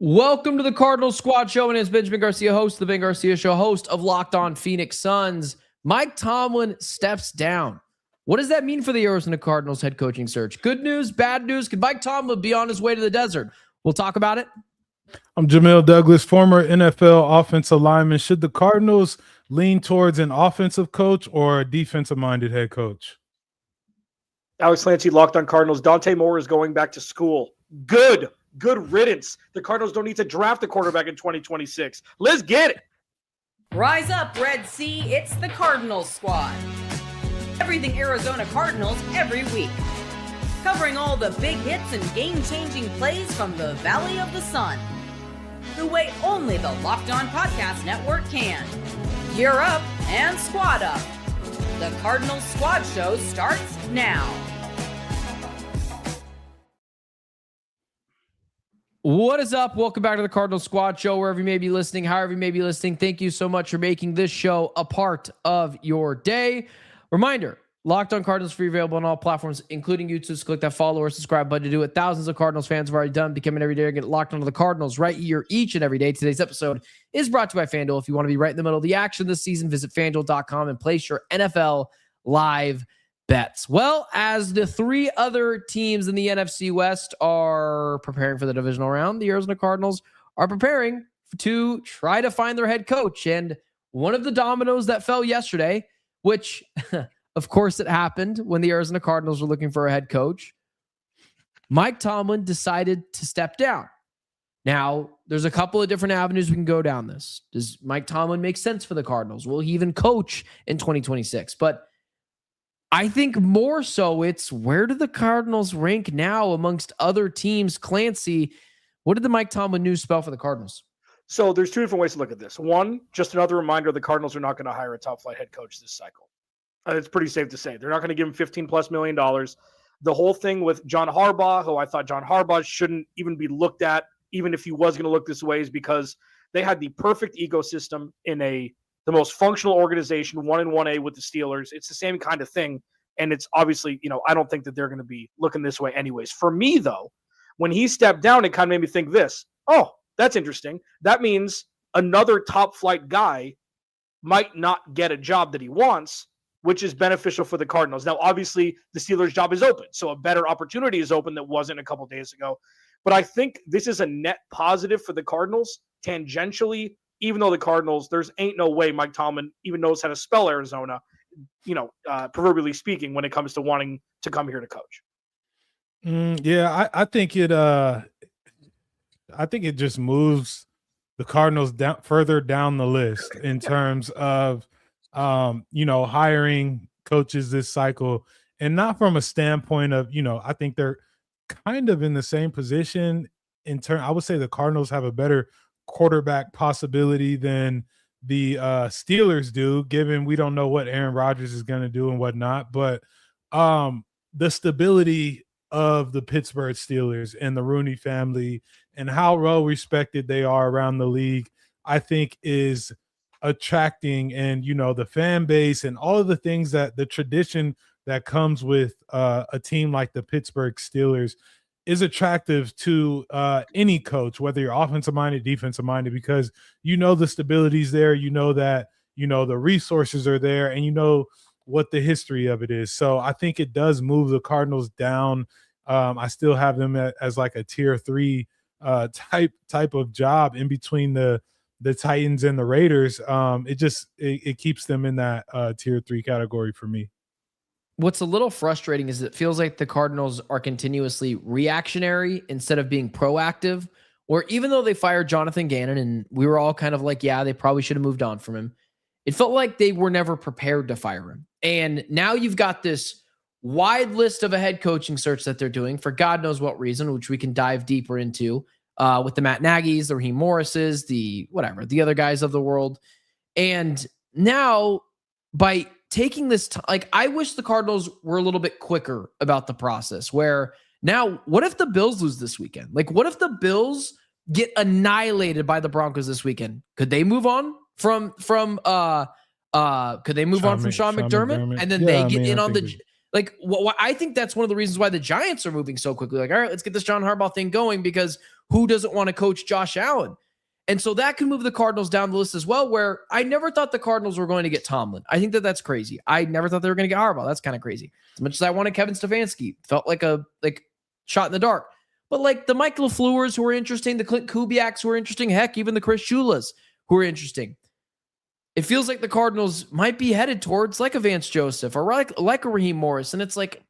Welcome to the Cardinals Squad Show, and it's Benjamin Garcia, host of the Ben Garcia Show, host of Locked On Phoenix Suns. Mike Tomlin steps down. What does that mean for the Arizona Cardinals head coaching search? Good news, bad news? Could Mike Tomlin be on his way to the desert? We'll talk about it. I'm Jamil Douglas, former NFL offensive lineman. Should the Cardinals lean towards an offensive coach or a defensive-minded head coach? Alex Clancy, Locked On Cardinals. Dante Moore is going back to school. Good riddance. The Cardinals don't need to draft a quarterback in 2026. Let's get it. Rise up, Red Sea. It's the Cardinals Squad. Everything Arizona Cardinals every week. Covering all the big hits and game-changing plays from the Valley of the Sun. The way only the Locked On Podcast Network can. Gear up and squad up. The Cardinals Squad Show starts now. What is up? Welcome back to the Cardinals Squad Show, wherever you may be listening, however you may be listening. Thank you so much for making this show a part of your day. Reminder, Locked On Cardinals free, available on all platforms, including YouTube. So click that follow or subscribe button to do it. Thousands of Cardinals fans have already done, becoming every day, get locked onto the Cardinals right here each and every day. Today's episode is brought to you by FanDuel. If you want to be right in the middle of the action this season, visit FanDuel.com and place your NFL live bets. Well, as the three other teams in the NFC West are preparing for the divisional round, the Arizona Cardinals are preparing to try to find their head coach. And one of the dominoes that fell yesterday, which of course it happened when the Arizona Cardinals were looking for a head coach, Mike Tomlin decided to step down. Now, there's a couple of different avenues we can go down this. Does Mike Tomlin make sense for the Cardinals? Will he even coach in 2026? But I think more so it's, where do the Cardinals rank now amongst other teams? Clancy, what did the Mike Tomlin news spell for the Cardinals? So there's two different ways to look at this. One, just another reminder, the Cardinals are not going to hire a top-flight head coach this cycle. It's pretty safe to say. They're not going to give him $15+ million. The whole thing with John Harbaugh, who I thought John Harbaugh shouldn't even be looked at, even if he was going to look this way, is because they had the perfect ecosystem in the most functional organization, 1-1A with the Steelers. It's the same kind of thing. And it's obviously, I don't think that they're going to be looking this way anyways. For me, though, when he stepped down, it kind of made me think this. Oh, that's interesting. That means another top flight guy might not get a job that he wants, which is beneficial for the Cardinals. Now, obviously, the Steelers' job is open, so a better opportunity is open that wasn't a couple days ago. But I think this is a net positive for the Cardinals, tangentially, even though the Cardinals, there's ain't no way Mike Tomlin even knows how to spell Arizona, proverbially speaking, when it comes to wanting to come here to coach. I think it just moves the Cardinals down further down the list in terms of hiring coaches this cycle, and not from a standpoint of, I think they're kind of in the same position in turn. I would say the Cardinals have a better quarterback possibility than the Steelers do, given we don't know what Aaron Rodgers is going to do and whatnot. But the stability of the Pittsburgh Steelers and the Rooney family and how well respected they are around the league, I think is attracting, and the fan base and all of the things, that the tradition that comes with a team like the Pittsburgh Steelers is attractive to any coach, whether you're offensive minded, defensive minded, because the stability's there, that the resources are there, and what the history of it is. So I think it does move the Cardinals down. I still have them as like a tier 3 type of job in between the Titans and the Raiders. It keeps them in that tier 3 category for me. What's a little frustrating is it feels like the Cardinals are continuously reactionary instead of being proactive, or even though they fired Jonathan Gannon and we were all kind of like, yeah, they probably should have moved on from him, it felt like they were never prepared to fire him. And now you've got this wide list of a head coaching search that they're doing for God knows what reason, which we can dive deeper into with the Matt Nagy's, the Raheem Morris's, the other guys of the world. And now by taking this I wish the Cardinals were a little bit quicker about the process, where now, what if the Bills lose this weekend? What if the Bills get annihilated by the Broncos this weekend? Could they move on from Sean McDermott? And then they get in on the Like, what I think that's one of the reasons why the Giants are moving so quickly. Like, all right, let's get this John Harbaugh thing going, because who doesn't want to coach Josh Allen? And so that can move the Cardinals down the list as well, where I never thought the Cardinals were going to get Tomlin. I think that's crazy. I never thought they were going to get Harbaugh. That's kind of crazy. As much as I wanted Kevin Stefanski, felt like a shot in the dark. But like the Mike LaFleurs who are interesting, the Clint Kubiaks who are interesting, heck, even the Chris Shulas who are interesting. It feels like the Cardinals might be headed towards like a Vance Joseph or like a Raheem Morris. And it's like,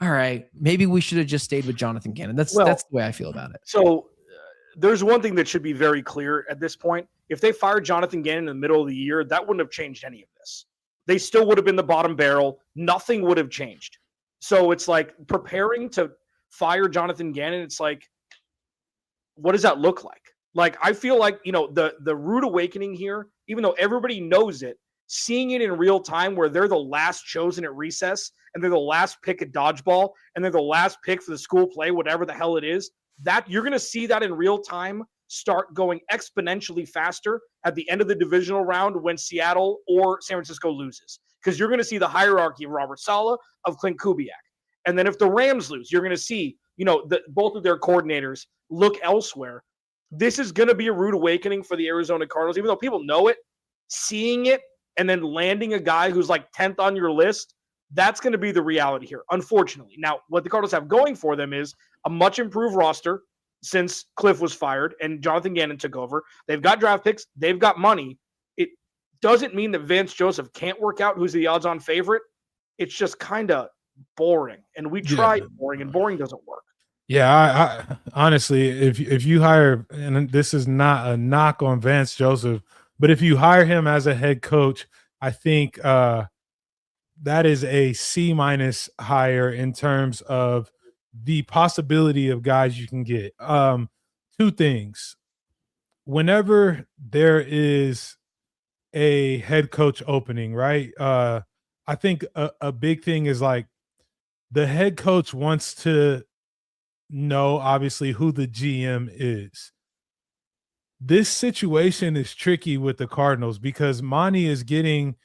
all right, maybe we should have just stayed with Jonathan Gannon. That's the way I feel about it. So there's one thing that should be very clear at this point. If they fired Jonathan Gannon in the middle of the year, that wouldn't have changed any of this. They still would have been the bottom barrel. Nothing would have changed. So it's like preparing to fire Jonathan Gannon. It's like, what does that look like? Like, I feel like, the rude awakening here, even though everybody knows it, seeing it in real time where they're the last chosen at recess and they're the last pick at dodgeball and they're the last pick for the school play, whatever the hell it is, that you're going to see that in real time start going exponentially faster at the end of the divisional round when Seattle or San Francisco loses. Because you're going to see the hierarchy of Robert Saleh, of Clint Kubiak. And then if the Rams lose, you're going to see, both of their coordinators look elsewhere. This is going to be a rude awakening for the Arizona Cardinals, even though people know it. Seeing it and then landing a guy who's like 10th on your list, that's going to be the reality here, unfortunately. Now, what the Cardinals have going for them is a much improved roster since Cliff was fired and Jonathan Gannon took over. They've got draft picks. They've got money. It doesn't mean that Vance Joseph can't work out who's the odds-on favorite. It's just kind of boring. And we tried boring, and boring doesn't work. Yeah, I honestly, if you hire, and this is not a knock on Vance Joseph, but if you hire him as a head coach, I think that is a C- hire in terms of the possibility of guys you can get. Two things. Whenever there is a head coach opening, right? I think a big thing is like the head coach wants to know, obviously, who the GM is. This situation is tricky with the Cardinals because Monti is getting,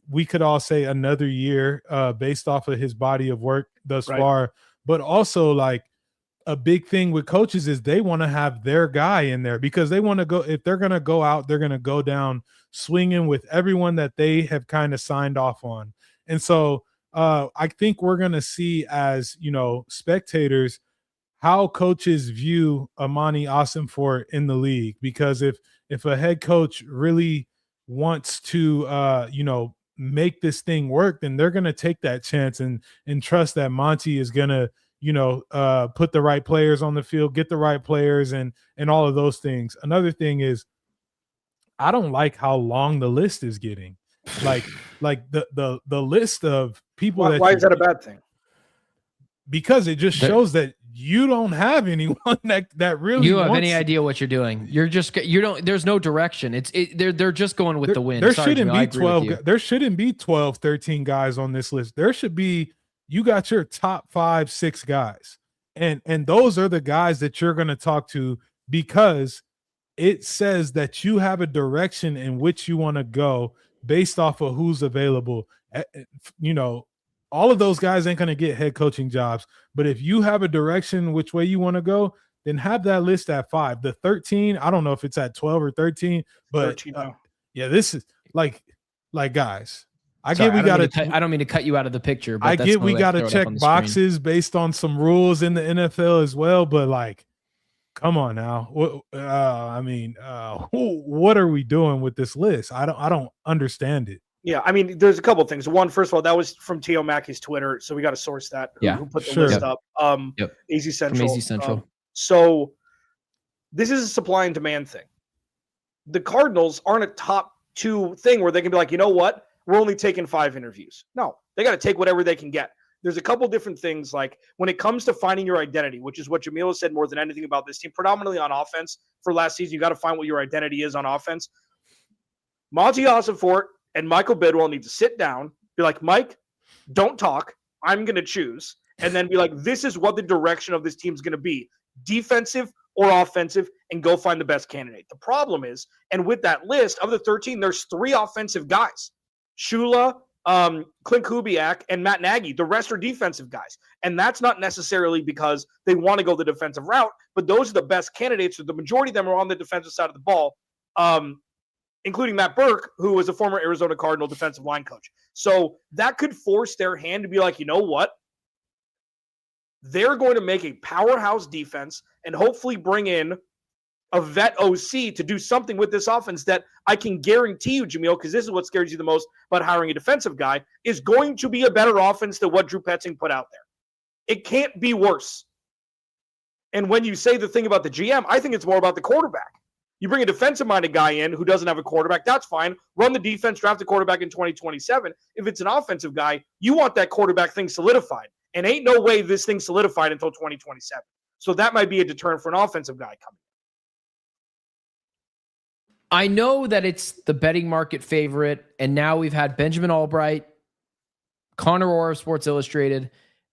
we could all say, another year based off of his body of work thus far. But also, like, a big thing with coaches is they want to have their guy in there because they want to go, if they're going to go out, they're going to go down swinging with everyone that they have kind of signed off on. And so I think we're going to see, as, spectators, how coaches view Monti Ossenfort in the league, because if a head coach really wants to make this thing work, then they're going to take that chance and trust that Monti is going to put the right players on the field, get the right players, and all of those things. Another thing is, I don't like how long the list is getting. Like the list of people. Why is that a bad thing? Because it just shows that you don't have anyone that really you have any idea what you're doing. There's no direction. They're just going with the wind. There shouldn't be 12. There shouldn't be 12, 13 guys on this list. There should be, you got your top 5, 6 guys. And those are the guys that you're going to talk to, because it says that you have a direction in which you want to go based off of who's available. All of those guys ain't going to get head coaching jobs. But if you have a direction which way you want to go, then have that list at 5. The 13, I don't know if it's at 12 or 13, but 13, this is like guys. I don't mean to cut you out of the picture, but I get we got to check boxes based on some rules in the NFL as well. But like, come on now. What are we doing with this list? I don't understand it. Yeah, I mean, there's a couple of things. One, first of all, that was from T.O. Mackey's Twitter, so we got to source that. Who put the list up? AZ Central. From AZ Central. So this is a supply and demand thing. The Cardinals aren't a top 2 thing where they can be like, you know what? We're only taking 5 interviews. No, they got to take whatever they can get. There's a couple different things, like when it comes to finding your identity, which is what Jamil has said more than anything about this team, predominantly on offense. For last season, you got to find what your identity is on offense. Monti Ossenfort and Michael Bidwell need to sit down, be like, Mike, don't talk. I'm going to choose. And then be like, this is what the direction of this team is going to be, defensive or offensive, and go find the best candidate. The problem is, and with that list of the 13, there's 3 offensive guys. Shula, Clint Kubiak, and Matt Nagy. The rest are defensive guys. And that's not necessarily because they want to go the defensive route, but those are the best candidates. So the majority of them are on the defensive side of the ball, including Matt Burke, who was a former Arizona Cardinal defensive line coach. So that could force their hand to be like, you know what? They're going to make a powerhouse defense and hopefully bring in a vet OC to do something with this offense that I can guarantee you, Jamil, because this is what scares you the most about hiring a defensive guy, is going to be a better offense than what Drew Petzing put out there. It can't be worse. And when you say the thing about the GM, I think it's more about the quarterback. You bring a defensive-minded guy in who doesn't have a quarterback, that's fine. Run the defense, draft a quarterback in 2027. If it's an offensive guy, you want that quarterback thing solidified. And ain't no way this thing's solidified until 2027. So that might be a deterrent for an offensive guy coming. I know that it's the betting market favorite, and now we've had Benjamin Albright, Connor Orr of Sports Illustrated,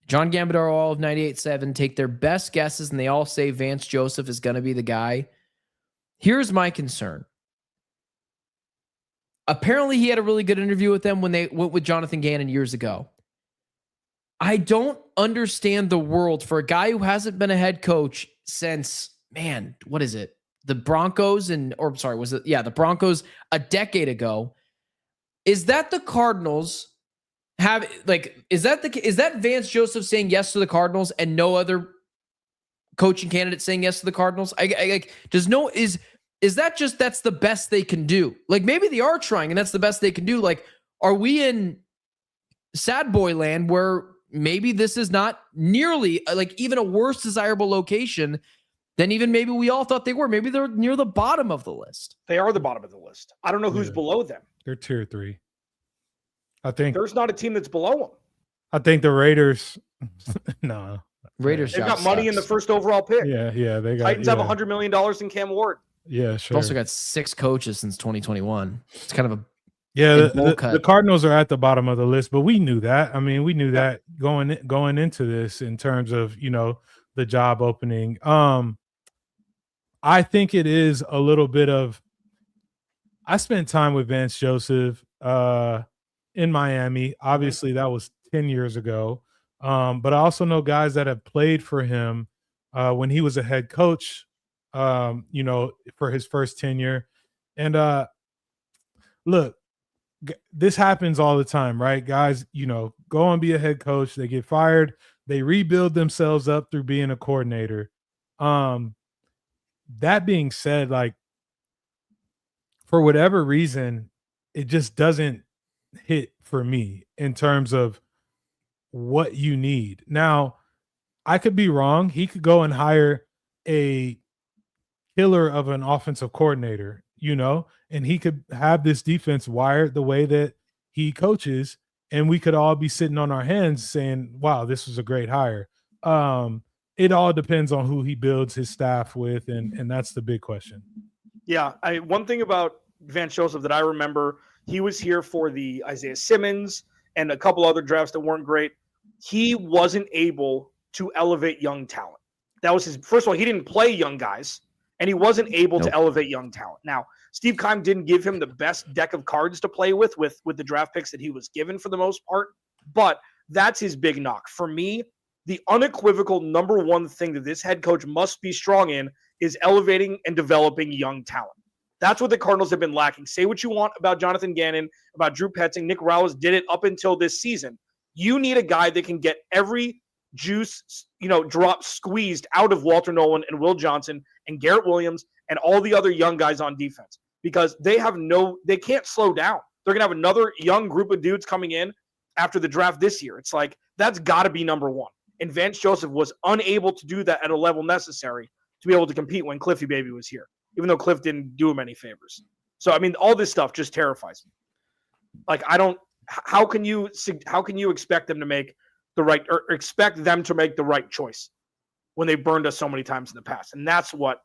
John Gambadoro all of 98.7 take their best guesses, and they all say Vance Joseph is going to be the guy. Here's my concern. Apparently, he had a really good interview with them when they went with Jonathan Gannon years ago. I don't understand the world for a guy who hasn't been a head coach since, man, what is it? The Broncos the Broncos a decade ago. Is that the Cardinals is that Vance Joseph saying yes to the Cardinals and no other coaching candidate saying yes to the Cardinals? Is that just that's the best they can do? Like, maybe they are trying and that's the best they can do. Like, are we in sad boy land where maybe this is not nearly like even a worse desirable location than even maybe we all thought they were? Maybe they're near the bottom of the list. They are the bottom of the list. I don't know who's below them. They're tier 3. I think there's not a team that's below them. I think the Raiders. No, Raiders. They've got money in the first overall pick. Yeah. They got Titans have $100 million in Cam Ward. Yeah, sure. They've also got 6 coaches since 2021. It's kind of a the Cardinals are at the bottom of the list, but we knew that. I mean, we knew that going into this in terms of the job opening. I think it is a little bit of. I spent time with Vance Joseph in Miami. Obviously, that was 10 years ago. But I also know guys that have played for him when he was a head coach, for his first tenure. And look, this happens all the time, right? Guys, go and be a head coach. They get fired. They rebuild themselves up through being a coordinator. That being said, like, for whatever reason, it just doesn't hit for me in terms of what you need. Now, I could be wrong. He could go and hire a killer of an offensive coordinator, and he could have this defense wired the way that he coaches, and we could all be sitting on our hands saying, wow, this was a great hire. It all depends on who he builds his staff with, and that's the big question. Yeah, one thing about Vance Joseph that I remember, he was here for the Isaiah Simmons and a couple other drafts that weren't great. He wasn't able to elevate young talent. That was his – first of all, he didn't play young guys, and he wasn't able to elevate young talent. Now, Steve Keim didn't give him the best deck of cards to play with the draft picks that he was given for the most part, but that's his big knock. For me, the unequivocal number one thing that this head coach must be strong in is elevating and developing young talent. That's what the Cardinals have been lacking. Say what you want about Jonathan Gannon, about Drew Petzing. Nick Rowles did it up until this season. You need a guy that can get every juice, drop squeezed out of Walter Nolan and Will Johnson and Garrett Williams and all the other young guys on defense, because they can't slow down. They're going to have another young group of dudes coming in after the draft this year. It's like, that's got to be number one. And Vance Joseph was unable to do that at a level necessary to be able to compete when Cliffy Baby was here, even though Cliff didn't do him any favors. So, I mean, all this stuff just terrifies me. Like, how can you expect them to make the right, or expect them to make the right choice when they burned us so many times in the past? And that's what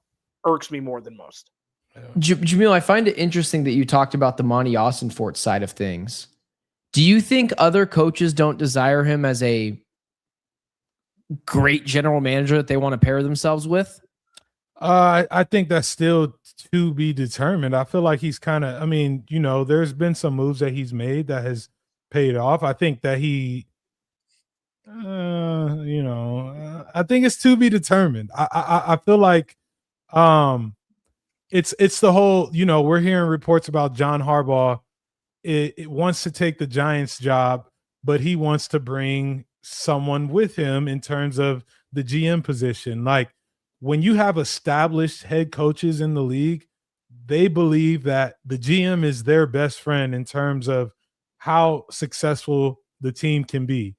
irks me more than most. Jamil, I find it interesting that you talked about the Monti Ossenfort side of things. Do you think other coaches don't desire him as a great general manager that they want to pair themselves with? I think that's still to be determined. I feel like he's kind of, there's been some moves that he's made that has paid off. I think that he, I think it's to be determined. I feel like it's the whole, we're hearing reports about John Harbaugh. It wants to take the Giants job, but he wants to bring someone with him in terms of the GM position. Like, when you have established head coaches in the league, they believe that the GM is their best friend in terms of how successful the team can be.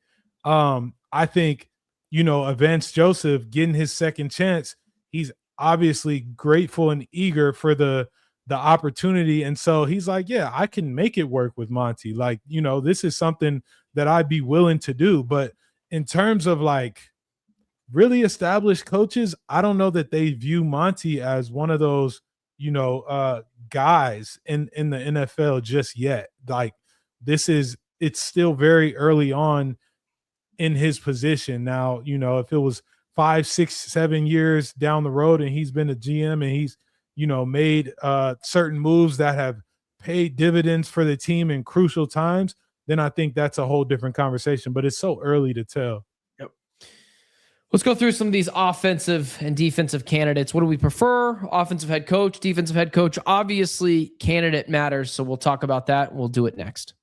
I think, a Vance Joseph getting his second chance, he's obviously grateful and eager for the opportunity. And so he's like, yeah, I can make it work with Monty. Like, this is something that I'd be willing to do. But in terms of like really established coaches, I don't know that they view Monty as one of those, guys in the NFL just yet. Like, it's still very early on in his position. Now, if it was 5, 6, 7 years down the road and he's been a GM and he's, made certain moves that have paid dividends for the team in crucial times, then I think that's a whole different conversation. But it's so early to tell. Yep. Let's go through some of these offensive and defensive candidates. What do we prefer? Offensive head coach, defensive head coach. Obviously, candidate matters, so we'll talk about that. We'll do it next.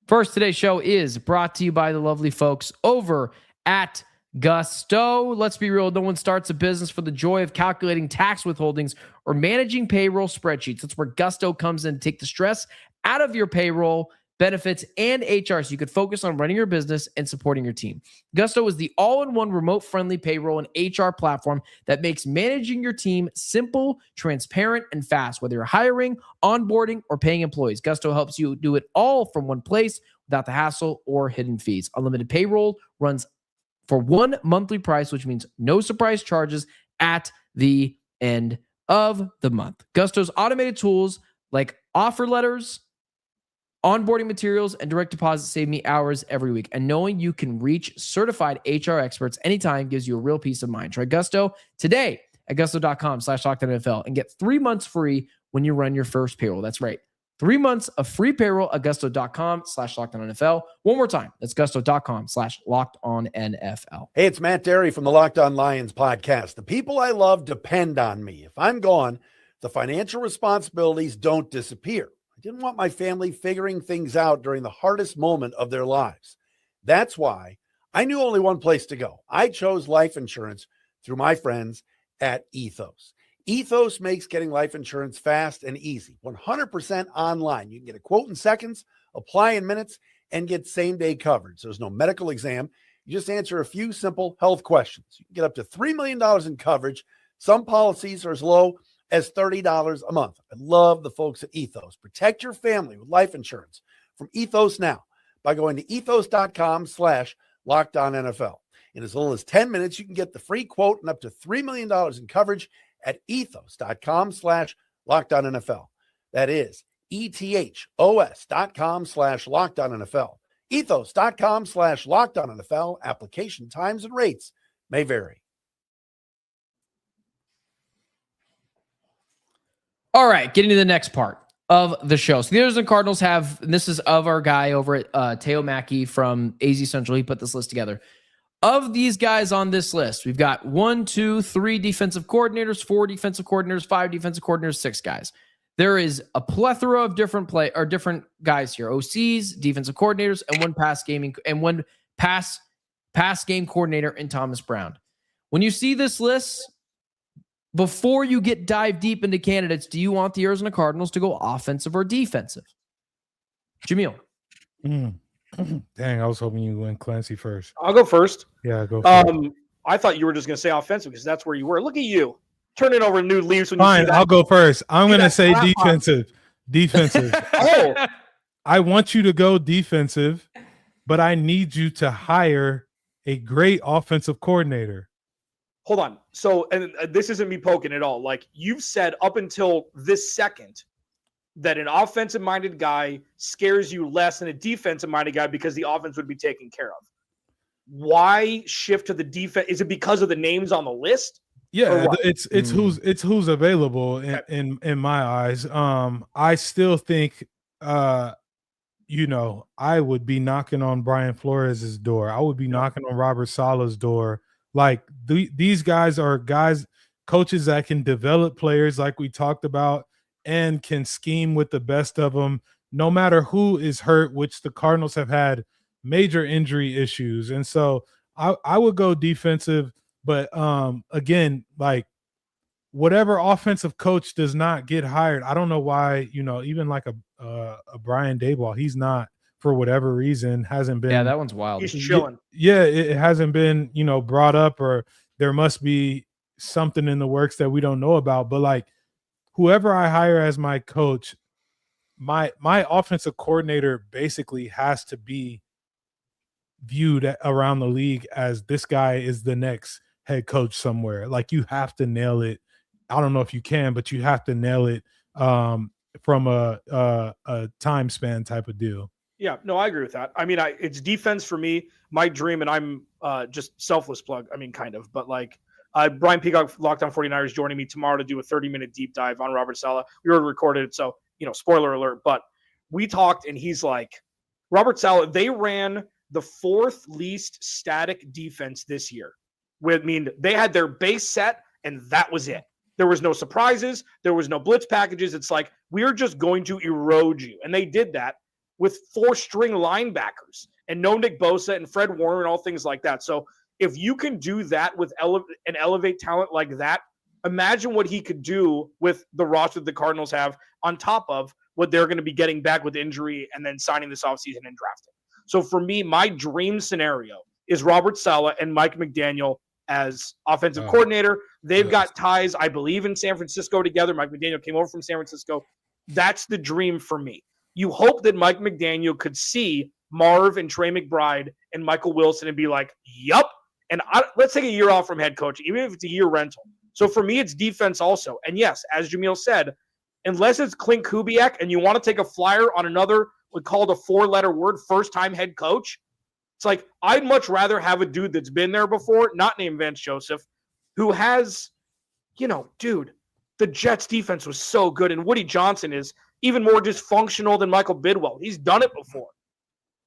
First, today's show is brought to you by the lovely folks over at Gusto. Let's be real. No one starts a business for the joy of calculating tax withholdings or managing payroll spreadsheets. That's where Gusto comes in to take the stress out of your payroll, benefits, and HR so you could focus on running your business and supporting your team. Gusto is the all-in-one remote-friendly payroll and HR platform that makes managing your team simple, transparent, and fast. Whether you're hiring, onboarding, or paying employees, Gusto helps you do it all from one place without the hassle or hidden fees. Unlimited payroll runs for one monthly price, which means no surprise charges at the end of the month. Gusto's automated tools like offer letters, onboarding materials, and direct deposit save me hours every week. And knowing you can reach certified HR experts anytime gives you a real peace of mind. Try Gusto today at gusto.com/LockedOnNFL and get 3 months free when you run your first payroll. That's right. 3 months of free payroll at gusto.com/LockedOnNFL. One more time. That's gusto.com/LockedOnNFL. Hey, it's Matt Derry from the Locked On Lions podcast. The people I love depend on me. If I'm gone, the financial responsibilities don't disappear. I didn't want my family figuring things out during the hardest moment of their lives. That's why I knew only one place to go. I chose life insurance through my friends at Ethos. Ethos makes getting life insurance fast and easy, 100% online. You can get a quote in seconds, apply in minutes, and get same-day coverage. There's no medical exam. You just answer a few simple health questions. You can get up to $3 million in coverage. Some policies are as low as $30 a month. I love the folks at Ethos. Protect your family with life insurance from Ethos now by going to ethos.com/LockedOnNFL. In as little as 10 minutes, you can get the free quote and up to $3 million in coverage at ethos.com/LockedOnNFL. That is ethos.com/LockedOnNFL. Ethos.com/LockedOnNFL. Application times and rates may vary. All right, getting to the next part of the show. So the Arizona Cardinals have, and this is of our guy over at Teo Mackey from AZ Central. He put this list together. Of these guys on this list, we've got 1, 2, 3 defensive coordinators, 4 defensive coordinators, 5 defensive coordinators, 6 guys. There is a plethora of different guys here: OCs, defensive coordinators, and one pass game coordinator in Thomas Brown. When you see this list, before you dive deep into candidates, do you want the Arizona Cardinals to go offensive or defensive? Jamil. Dang, I was hoping you went Clancy first. I'll go first. Yeah, go first. I thought you were just going to say offensive because that's where you were. Look at you. Turning over new leaves when you Fine, see that. I'll go first. I'm going to say defensive. Defensive. Oh. I want you to go defensive, but I need you to hire a great offensive coordinator. Hold on. So, and this isn't me poking at all. Like, you've said up until this second that an offensive-minded guy scares you less than a defensive-minded guy because the offense would be taken care of. Why shift to the defense? Is it because of the names on the list? Yeah, it's who's available in my eyes. I still think I would be knocking on Brian Flores's door. I would be knocking on Robert Saleh's door. Like these guys are coaches that can develop players like we talked about and can scheme with the best of them, no matter who is hurt, which the Cardinals have had major injury issues. And so I would go defensive, but again, like whatever offensive coach does not get hired, I don't know why, even like a Brian Daboll, he's not, for whatever reason, hasn't been. Yeah, that one's wild. He's chilling. Yeah, it hasn't been, brought up, or there must be something in the works that we don't know about. But like whoever I hire as my coach, my offensive coordinator basically has to be viewed around the league as this guy is the next head coach somewhere. Like you have to nail it. I don't know if you can, but you have to nail it from a time span type of deal. Yeah, no, I agree with that. I mean, it's defense for me. My dream, and I'm just selfless plug. I mean, kind of, but like Brian Peacock, Locked On 49ers, joining me tomorrow to do a 30-minute deep dive on Robert Saleh. We already recorded it, so spoiler alert. But we talked, and he's like, Robert Saleh. They ran the 4th least static defense this year. They had their base set, and that was it. There was no surprises. There was no blitz packages. It's like, we're just going to erode you. And they did that with 4-string linebackers and no Nick Bosa and Fred Warner and all things like that. So if you can do that with elevate talent like that, imagine what he could do with the roster that the Cardinals have on top of what they're going to be getting back with injury and then signing this offseason and drafting. So for me, my dream scenario is Robert Saleh and Mike McDaniel as offensive coordinator. They've got ties, I believe, in San Francisco together. Mike McDaniel came over from San Francisco. That's the dream for me. You hope that Mike McDaniel could see Marv and Trey McBride and Michael Wilson and be like, yup. And let's take a year off from head coaching, even if it's a year rental. So for me, it's defense also. And yes, as Jamil said, unless it's Clint Kubiak and you want to take a flyer on another, we call it a 4-letter word, first-time head coach, it's like, I'd much rather have a dude that's been there before, not named Vance Joseph, who has, dude, the Jets defense was so good. And Woody Johnson is even more dysfunctional than Michael Bidwell. He's done it before.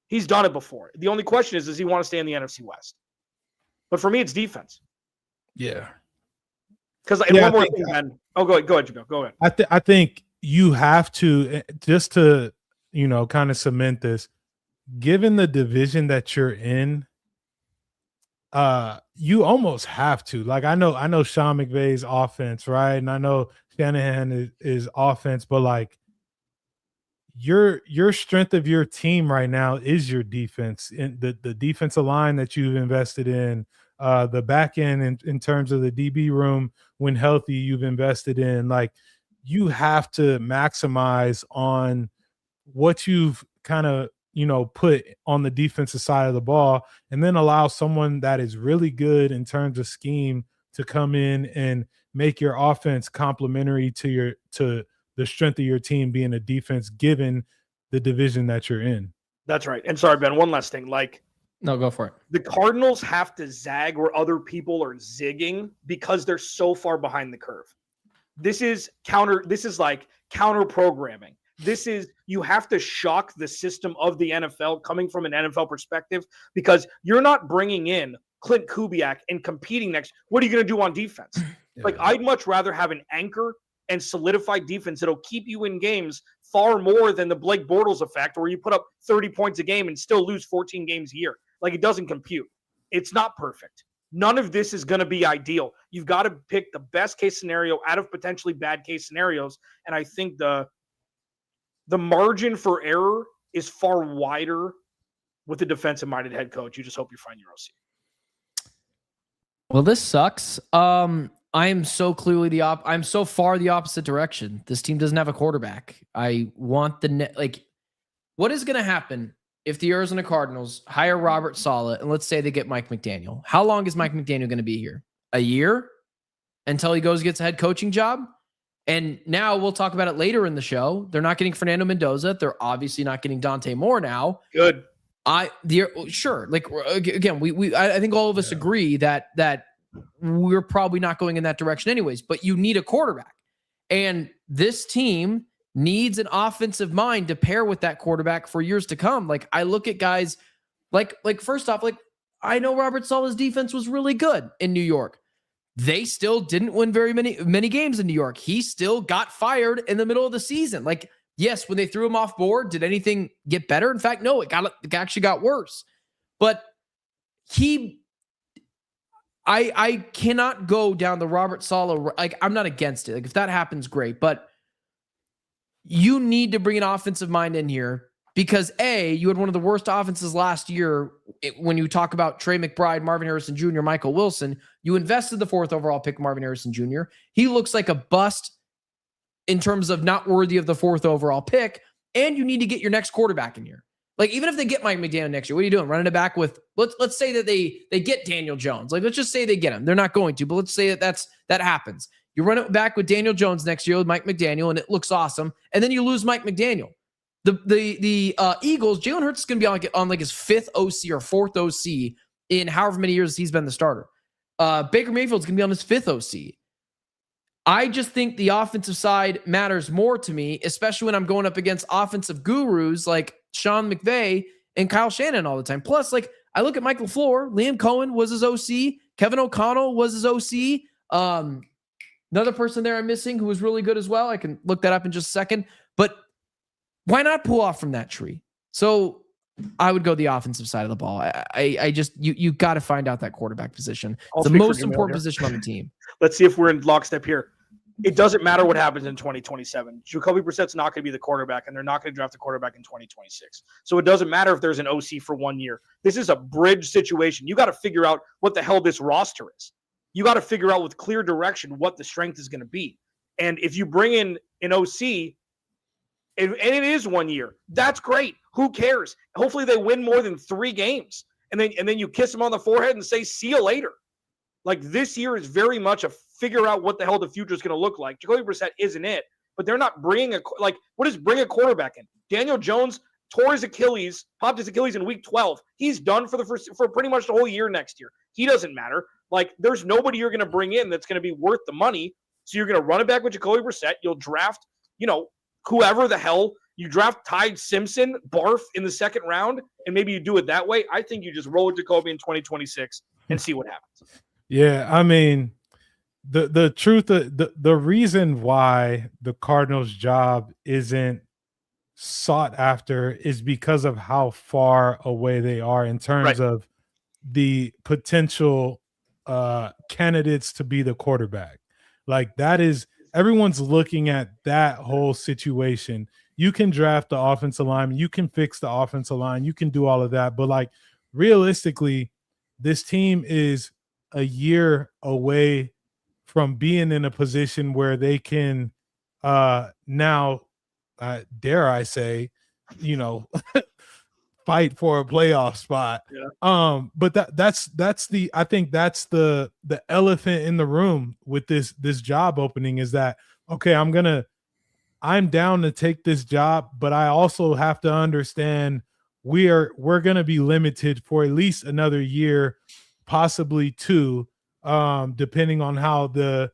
The only question is, does he want to stay in the NFC West? But for me, it's defense. Yeah. Because one more thing, Ben. Oh, go ahead, Jamil. Go ahead. I think you have to, just to, kind of cement this, given the division that you're in, you almost have to. Like, I know Sean McVay's offense, right? And I know Shanahan is offense, but like your strength of your team right now is your defense, in the defensive line that you've invested in, the back end in terms of the DB room when healthy, you've invested in. Like, you have to maximize on what you've kind of put on the defensive side of the ball, and then allow someone that is really good in terms of scheme to come in and make your offense complementary to the strength of your team being a defense, given the division that you're in. That's right. And sorry, Ben, one last thing. No, go for it. The Cardinals have to zag where other people are zigging because they're so far behind the curve. This is like counter programming. You have to shock the system of the NFL coming from an NFL perspective, because you're not bringing in Clint Kubiak and competing next. What are you going to do on defense? Yeah. Like, I'd much rather have an anchor and solidified defense that'll keep you in games far more than the Blake Bortles effect, where you put up 30 points a game and still lose 14 games a year. Like, it doesn't compute. It's not perfect. None of this is going to be ideal. You've got to pick the best case scenario out of potentially bad case scenarios. And I think the margin for error is far wider with the defensive-minded head coach. You just hope you find your OC. Well, this sucks. I am so clearly I'm so far the opposite direction. This team doesn't have a quarterback. I want what is going to happen if the Arizona Cardinals hire Robert Saleh and let's say they get Mike McDaniel? How long is Mike McDaniel going to be here? A year until he gets a head coaching job? And now we'll talk about it later in the show. They're not getting Fernando Mendoza. They're obviously not getting Dante Moore now. Good. Sure. Like, again, I think all of us agree that we're probably not going in that direction anyways, but you need a quarterback. And this team needs an offensive mind to pair with that quarterback for years to come. Like I look at guys like first off, like I know Robert Saleh's defense was really good in New York. They still didn't win very many games in New York. He still got fired in the middle of the season. Like, yes, when they threw him off board, did anything get better? In fact, no, it actually got worse. But I cannot go down the Robert Saleh. Like, I'm not against it. Like, if that happens, great. But you need to bring an offensive mind in here because you had one of the worst offenses last year. When you talk about Trey McBride, Marvin Harrison Jr., Michael Wilson, you invested the 4th overall pick, Marvin Harrison Jr. He looks like a bust in terms of not worthy of the 4th overall pick. And you need to get your next quarterback in here. Like, even if they get Mike McDaniel next year, what are you doing? Running it back with, let's say that they get Daniel Jones. Like, let's just say they get him. They're not going to, but let's say that happens. You run it back with Daniel Jones next year with Mike McDaniel, and it looks awesome. And then you lose Mike McDaniel. The Eagles, Jalen Hurts is going to be on his 5th OC or 4th OC in however many years he's been the starter. Baker Mayfield's going to be on his 5th OC. I just think the offensive side matters more to me, especially when I'm going up against offensive gurus like Sean McVay and Kyle Shanahan all the time. Plus, like, I look at Mike LaFleur, Liam Cohen was his OC, Kevin O'Connell was his OC. Another person there I'm missing who was really good as well. I can look that up in just a second. But why not pull off from that tree? So I would go the offensive side of the ball. I just you got to find out that quarterback position. It's the most important position on the team. Let's see if we're in lockstep here. It doesn't matter what happens in 2027. Jacoby Brissett's not going to be the quarterback, and they're not going to draft a quarterback in 2026. So it doesn't matter if there's an OC for 1 year. This is a bridge situation. You got to figure out what the hell this roster is. You got to figure out with clear direction what the strength is going to be. And if you bring in an OC, and it is 1 year, that's great. Who cares? Hopefully they win more than 3 games. And then you kiss them on the forehead and say, see you later. Like, this year is very much a figure out what the hell the future is going to look like. Jacoby Brissett isn't it, but they're not bringing what is bring a quarterback in? Daniel Jones tore his Achilles, popped his Achilles in week 12. He's done for pretty much the whole year next year. He doesn't matter. Like, there's nobody you're going to bring in that's going to be worth the money. So you're going to run it back with Jacoby Brissett. You'll draft, whoever the hell. You draft Ty Simpson, barf, in the 2nd round, and maybe you do it that way. I think you just roll with Jacoby in 2026 and see what happens. Yeah, I mean, the truth, the reason why the Cardinals' job isn't sought after is because of how far away they are in terms of the potential candidates to be the quarterback. Like, that is, everyone's looking at that whole situation. You can draft the offensive line, you can fix the offensive line, you can do all of that, but like, realistically, this team is a year away from being in a position where they can now, dare I say, fight for a playoff spot. Yeah. But I think that's the elephant in the room with this job opening is that, okay, I'm down to take this job, but I also have to understand we're going to be limited for at least another year, possibly 2, depending on how the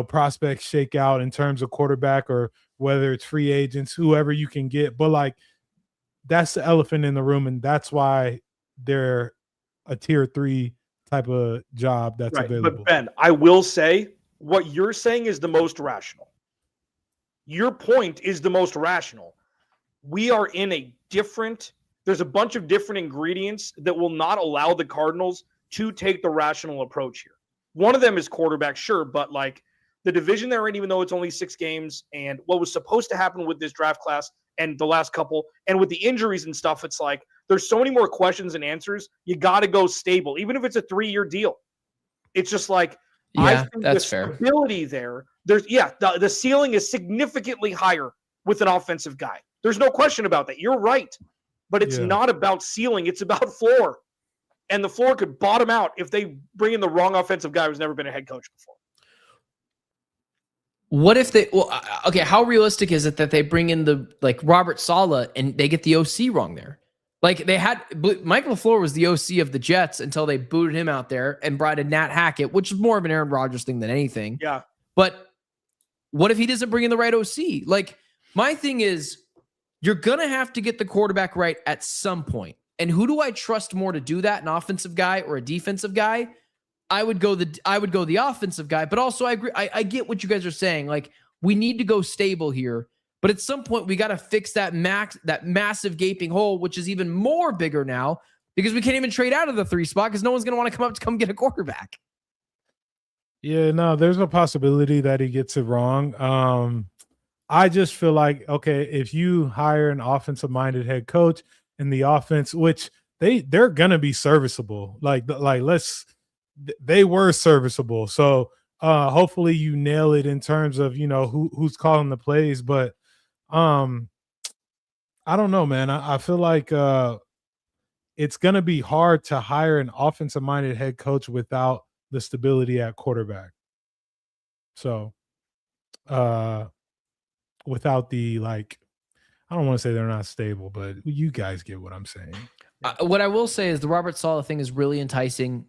prospects shake out in terms of quarterback or whether it's free agents, whoever you can get. But like, that's the elephant in the room, and that's why they're a tier 3 type of job that's available. But Ben, I will say what you're saying is the most rational. Your point is the most rational. We are in there's a bunch of different ingredients that will not allow the Cardinals to take the rational approach here. One of them is quarterback, sure, but like the division they're in, even though it's only 6 games, and what was supposed to happen with this draft class and the last couple, and with the injuries and stuff, it's like there's so many more questions and answers. You got to go stable, even if it's a 3-year deal. It's just like, I think that's fair. Stability there. The ceiling is significantly higher with an offensive guy. There's no question about that. You're right. But it's not about ceiling. It's about floor. And the floor could bottom out if they bring in the wrong offensive guy who's never been a head coach before. What if how realistic is it that they bring in Robert Saleh and they get the OC wrong there? Like, Michael LaFleur was the OC of the Jets until they booted him out there and brought in Nat Hackett, which is more of an Aaron Rodgers thing than anything. Yeah. But what if he doesn't bring in the right OC? Like, My thing is, you're going to have to get the quarterback right at some point. And who do I trust more to do that? An offensive guy or a defensive guy? I would go the offensive guy, but also I agree. I get what you guys are saying. Like, we need to go stable here, but at some point we got to fix that massive gaping hole, which is even more bigger now because we can't even trade out of the 3 spot because no one's going to want to come up to come get a quarterback. Yeah, no, there's a possibility that he gets it wrong. I just feel like, okay, if you hire an offensive-minded head coach and the offense, which they're gonna be serviceable, they were serviceable. So hopefully you nail it in terms of who's calling the plays. But I don't know, man. I feel like it's gonna be hard to hire an offensive-minded head coach without the stability at quarterback. So without the, like, I don't want to say they're not stable, but you guys get what I'm saying. What I will say is the Robert Saleh thing is really enticing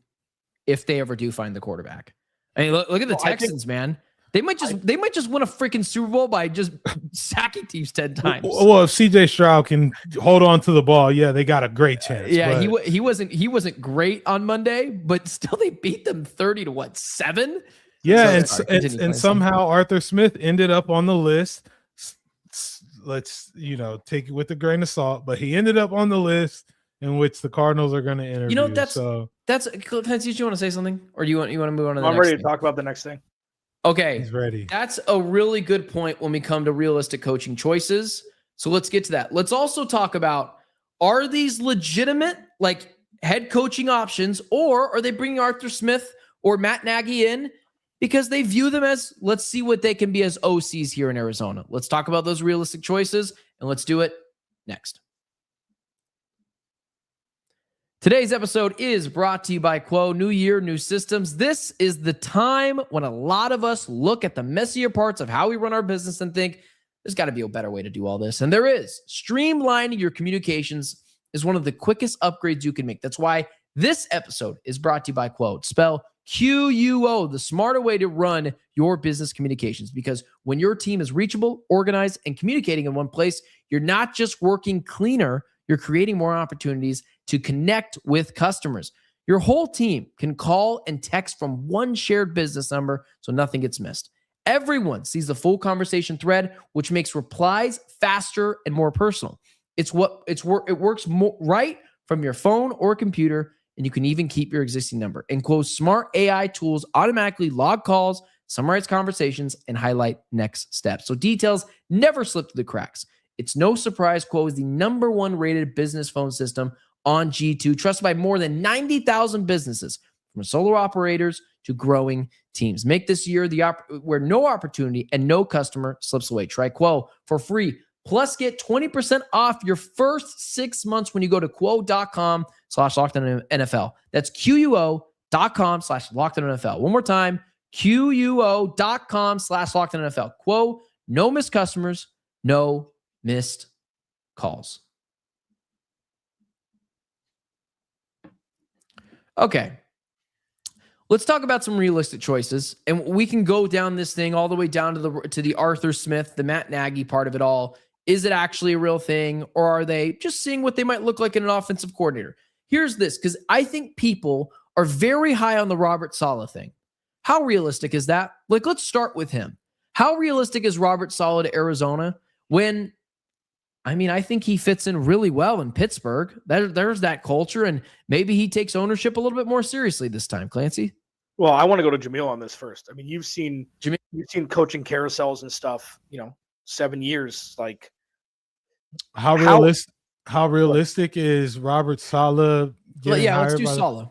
if they ever do find the quarterback. I mean, look at the Texans, man. They might just win a freaking Super Bowl by just sacking teams 10 times. Well, if CJ Stroud can hold on to the ball, yeah, they got a great chance. Yeah, he wasn't great on Monday, but still they beat them 30-7. Yeah, and somehow Arthur Smith ended up on the list. Let's take it with a grain of salt, but he ended up on the list in which the Cardinals are going to interview. That's Clancy, do you want to say something, or do you want to move on to the I'm next ready thing? to talk about the next thing. Okay, he's ready. That's a really good point when we come to realistic coaching choices. So let's get to that. Let's also talk about, are these legitimate like head coaching options, or are they bringing Arthur Smith or Matt Nagy in because they view them as, let's see what they can be as OCs here in Arizona? Let's talk about those realistic choices, and let's do it next. Today's episode is brought to you by Quo. New year, new systems. This is the time when a lot of us look at the messier parts of how we run our business and think, there's got to be a better way to do all this. And there is. Streamlining your communications is one of the quickest upgrades you can make. That's why this episode is brought to you by Quo. Spell QUO, the smarter way to run your business communications. Because when your team is reachable, organized, and communicating in one place, you're not just working cleaner, you're creating more opportunities to connect with customers. Your whole team can call and text from one shared business number so nothing gets missed. Everyone sees the full conversation thread, which makes replies faster and more personal. It works more right from your phone or computer, and you can even keep your existing number. And Quo's smart AI tools automatically log calls, summarize conversations, and highlight next steps. So details never slip through the cracks. It's no surprise Quo is the #1 rated business phone system on G2, trusted by more than 90,000 businesses, from solo operators to growing teams. Make this year where no opportunity and no customer slips away. Try Quo for free. Plus, get 20% off your first 6 months when you go to quo.com/LockedOnNFL. That's QUO.com/LockedOnNFL. One more time, QUO.com/LockedOnNFL. Quo, no missed customers, no missed calls. Okay, let's talk about some realistic choices, and we can go down this thing all the way down to the Arthur Smith, the Matt Nagy part of it all. Is it actually a real thing, or are they just seeing what they might look like in an offensive coordinator? Here's this, because I think people are very high on the Robert Saleh thing. How realistic is that? Like, let's start with him. How realistic is Robert Saleh to Arizona when, I think he fits in really well in Pittsburgh. There's that culture, and maybe he takes ownership a little bit more seriously this time, Clancy. Well, I want to go to Jamil on this first. I mean, you've seen coaching carousels and stuff, 7 years. Like, how realistic is Robert Saleh getting hired? Let's do Saleh.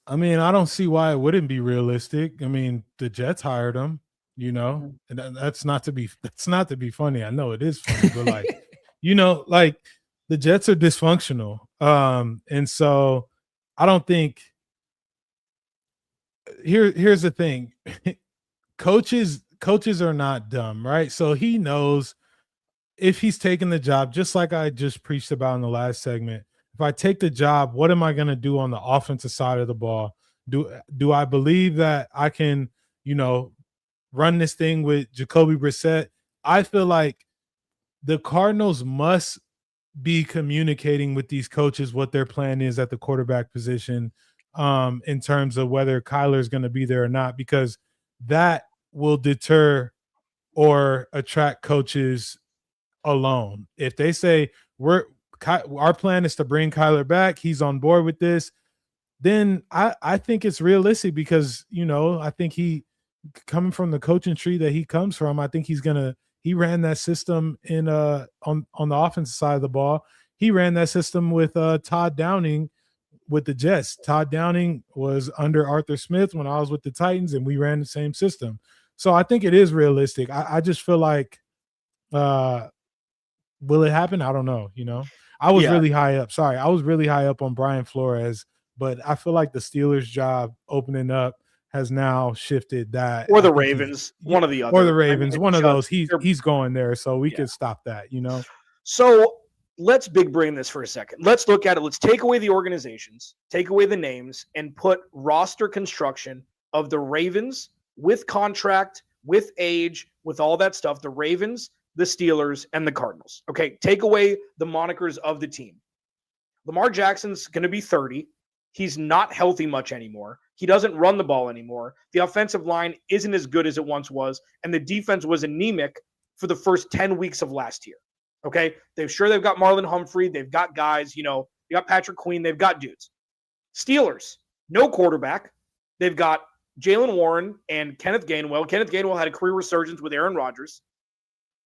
I don't see why it wouldn't be realistic. The Jets hired him. And that's not to be funny. I know it is funny, but the Jets are dysfunctional. And so I don't think here's the thing. Coaches are not dumb, right? So he knows if he's taking the job, just like I just preached about in the last segment, if I take the job, what am I going to do on the offensive side of the ball? Do I believe that I can, run this thing with Jacoby Brissett I feel like the Cardinals must be communicating with these coaches what their plan is at the quarterback position, in terms of whether Kyler is going to be there or not, because that will deter or attract coaches alone. If they say our plan is to bring Kyler back, he's on board with this, then I think it's realistic, because I think he, coming from the coaching tree that he comes from, I think he ran that system in on the offensive side of the ball. He ran that system with Todd Downing with the Jets. Todd Downing was under Arthur Smith when I was with the Titans, and we ran the same system. So I think it is realistic. I just feel like, will it happen? I don't know. I was really high up. Sorry, I was really high up on Brian Flores, but I feel like the Steelers' job opening up has now shifted that. Or the Ravens, one of the other. Or the Ravens, one of those. He's going there, so we could stop that, So let's big brain this for a second. Let's look at it. Let's take away the organizations, take away the names, and put roster construction of the Ravens with contract, with age, with all that stuff. The Ravens, the Steelers, and the Cardinals. Okay, take away the monikers of the team. Lamar Jackson's going to be 30. He's not healthy much anymore. He doesn't run the ball anymore. The offensive line isn't as good as it once was, and the defense was anemic for the first 10 weeks of last year. Okay? They've got Marlon Humphrey. They've got guys, they got Patrick Queen. They've got dudes. Steelers, no quarterback. They've got Jalen Warren and Kenneth Gainwell. Kenneth Gainwell had a career resurgence with Aaron Rodgers.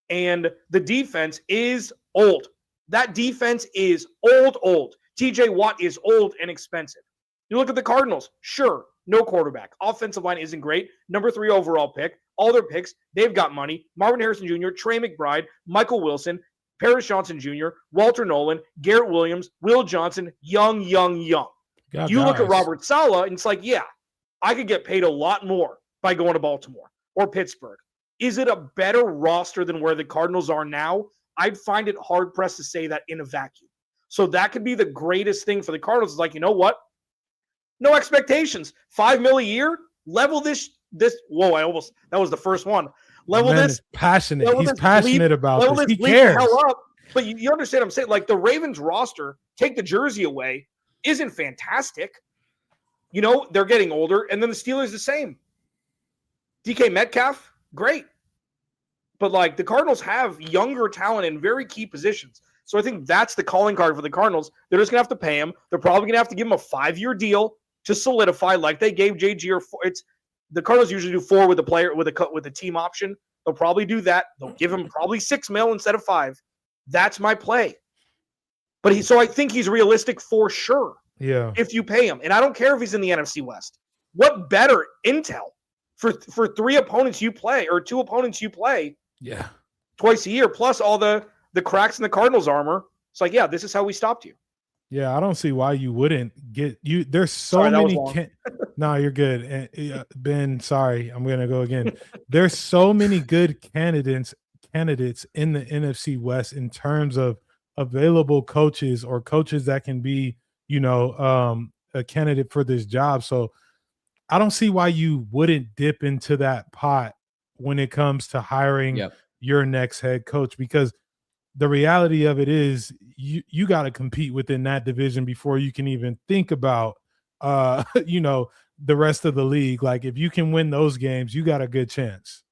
And the defense is old. That defense is old. TJ Watt is old and expensive. You look at the Cardinals, sure, no quarterback. Offensive line isn't great. Number 3 overall pick. All their picks, they've got money. Marvin Harrison Jr., Trey McBride, Michael Wilson, Paris Johnson Jr., Walter Nolan, Garrett Williams, Will Johnson, young. You look at Robert Saleh, and it's like, yeah, I could get paid a lot more by going to Baltimore or Pittsburgh. Is it a better roster than where the Cardinals are now? I'd find it hard-pressed to say that in a vacuum. So that could be the greatest thing for the Cardinals. It's like, you know what? No expectations. $5 million a year. Level this. Whoa! That was the first one. Level this. Passionate. He's passionate about this. He cares. Hell up. But you understand what I'm saying? Like, the Ravens roster, take the jersey away, isn't fantastic. They're getting older, and then the Steelers the same. DK Metcalf, great. But the Cardinals have younger talent in very key positions. So I think that's the calling card for the Cardinals. They're just going to have to pay him. They're probably going to have to give him a 5-year deal to solidify, like they gave JG. The Cardinals usually do 4 with a player with a team option. They'll probably do that. They'll give him probably $6 million instead of $5 million. That's my play. But so I think he's realistic for sure. Yeah. If you pay him, and I don't care if he's in the NFC West. What better intel for 3 opponents you play or 2 opponents you play? Yeah. Twice a year, plus all the cracks in the Cardinals armor. It's like, yeah, this is how we stopped you. Yeah, I don't see why you wouldn't get you. There's so many. No, you're good. Ben, sorry, I'm gonna go again. There's so many good candidates in the NFC West in terms of available coaches or coaches that can be, a candidate for this job. So I don't see why you wouldn't dip into that pot when it comes to hiring your next head coach, because the reality of it is you got to compete within that division before you can even think about, the rest of the league. Like, if you can win those games, you got a good chance.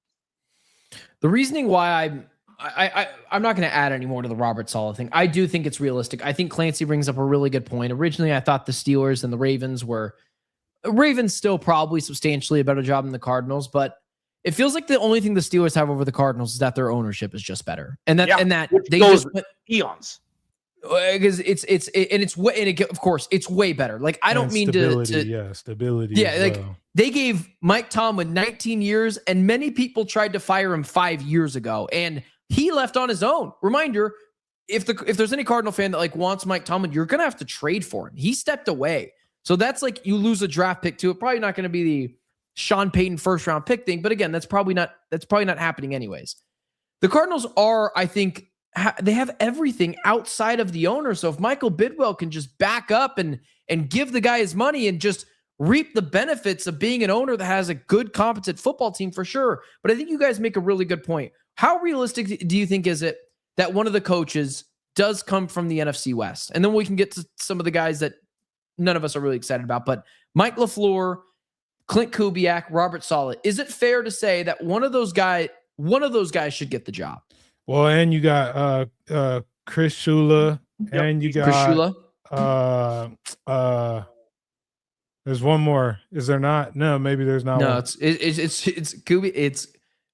The reasoning why I'm not going to add any more to the Robert Saleh thing. I do think it's realistic. I think Clancy brings up a really good point. Originally, I thought the Steelers and the Ravens still probably substantially a better job than the Cardinals, but it feels like the only thing the Steelers have over the Cardinals is that their ownership is just better, and that they just went eons. Because of course it's way better. Like, I don't mean stability. Yeah, like they gave Mike Tomlin 19 years, and many people tried to fire him 5 years ago, and he left on his own. Reminder: if there's any Cardinal fan that wants Mike Tomlin, you're gonna have to trade for him. He stepped away, so that's like you lose a draft pick to it. Probably not going to be the Sean Payton first round pick thing, but again, that's probably not happening anyways. The Cardinals are, I think, they have everything outside of the owner. So if Michael Bidwell can just back up and give the guy his money and just reap the benefits of being an owner that has a good, competent football team for sure. But I think you guys make a really good point. How realistic do you think is it that one of the coaches does come from the NFC West? And then we can get to some of the guys that none of us are really excited about. But Mike LaFleur, Clint Kubiak, Robert Saleh. Is it fair to say that one of those guys should get the job? Well, and you got Chris Shula, and you got Chris Shula. There's one more. Is there not? No, maybe there's not. No, one. it's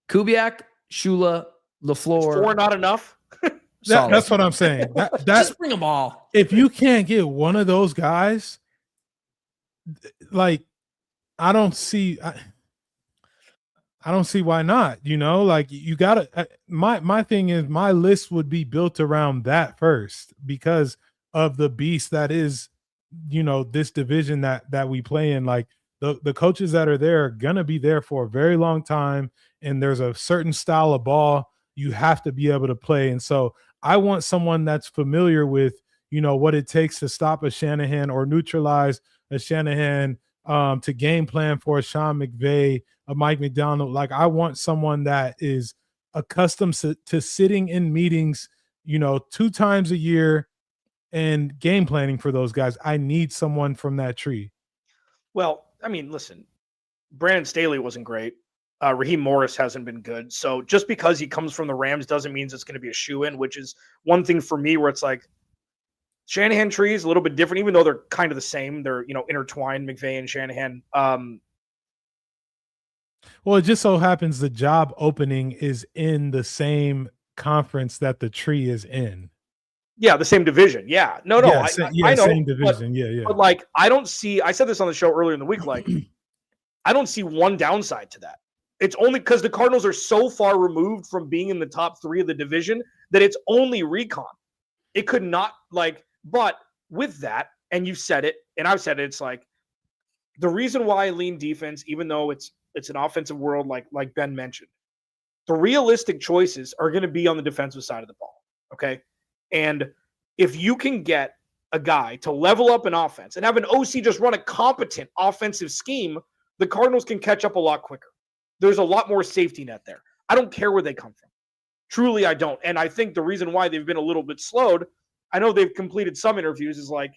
Kubiak, Shula, LaFleur. Four not enough. That's what I'm saying. Just bring them all. If you can't get one of those guys, like I don't see why not. You know, like you gotta. My thing is, my list would be built around that first because of the beast that is, you know, this division that we play in. Like the coaches that are there are gonna be there for a very long time, and there's a certain style of ball you have to be able to play. And so I want someone that's familiar with, you know, what it takes to stop a Shanahan or neutralize a Shanahan, to game plan for a Sean McVay, a Mike McDonald. Like I want someone that is accustomed to sitting in meetings, you know, 2 times a year and game planning for those guys. I need someone from that tree. Well, I mean, listen, Brandon Staley wasn't great. Raheem Morris hasn't been good. So just because he comes from the Rams doesn't mean it's going to be a shoe-in, which is one thing for me where it's like Shanahan tree is a little bit different, even though they're kind of the same. They're, you know, intertwined, McVay and Shanahan. Well, it just so happens the job opening is in the same conference that the tree is in. Yeah, the same division. Yeah. No. Yeah, I know, same division. Yeah. But like, I don't see, I said this on the show earlier in the week, like, I don't see one downside to that. It's only because the Cardinals are so far removed from being in the top 3 of the division that it's only recon. It could not, like, but with that, and you've said it, and I've said it, it's like the reason why I lean defense, even though it's an offensive world, like Ben mentioned, the realistic choices are going to be on the defensive side of the ball. Okay. And if you can get a guy to level up an offense and have an OC just run a competent offensive scheme, the Cardinals can catch up a lot quicker. There's a lot more safety net there. I don't care where they come from. Truly, I don't. And I think the reason why they've been a little bit slowed, I know they've completed some interviews, is like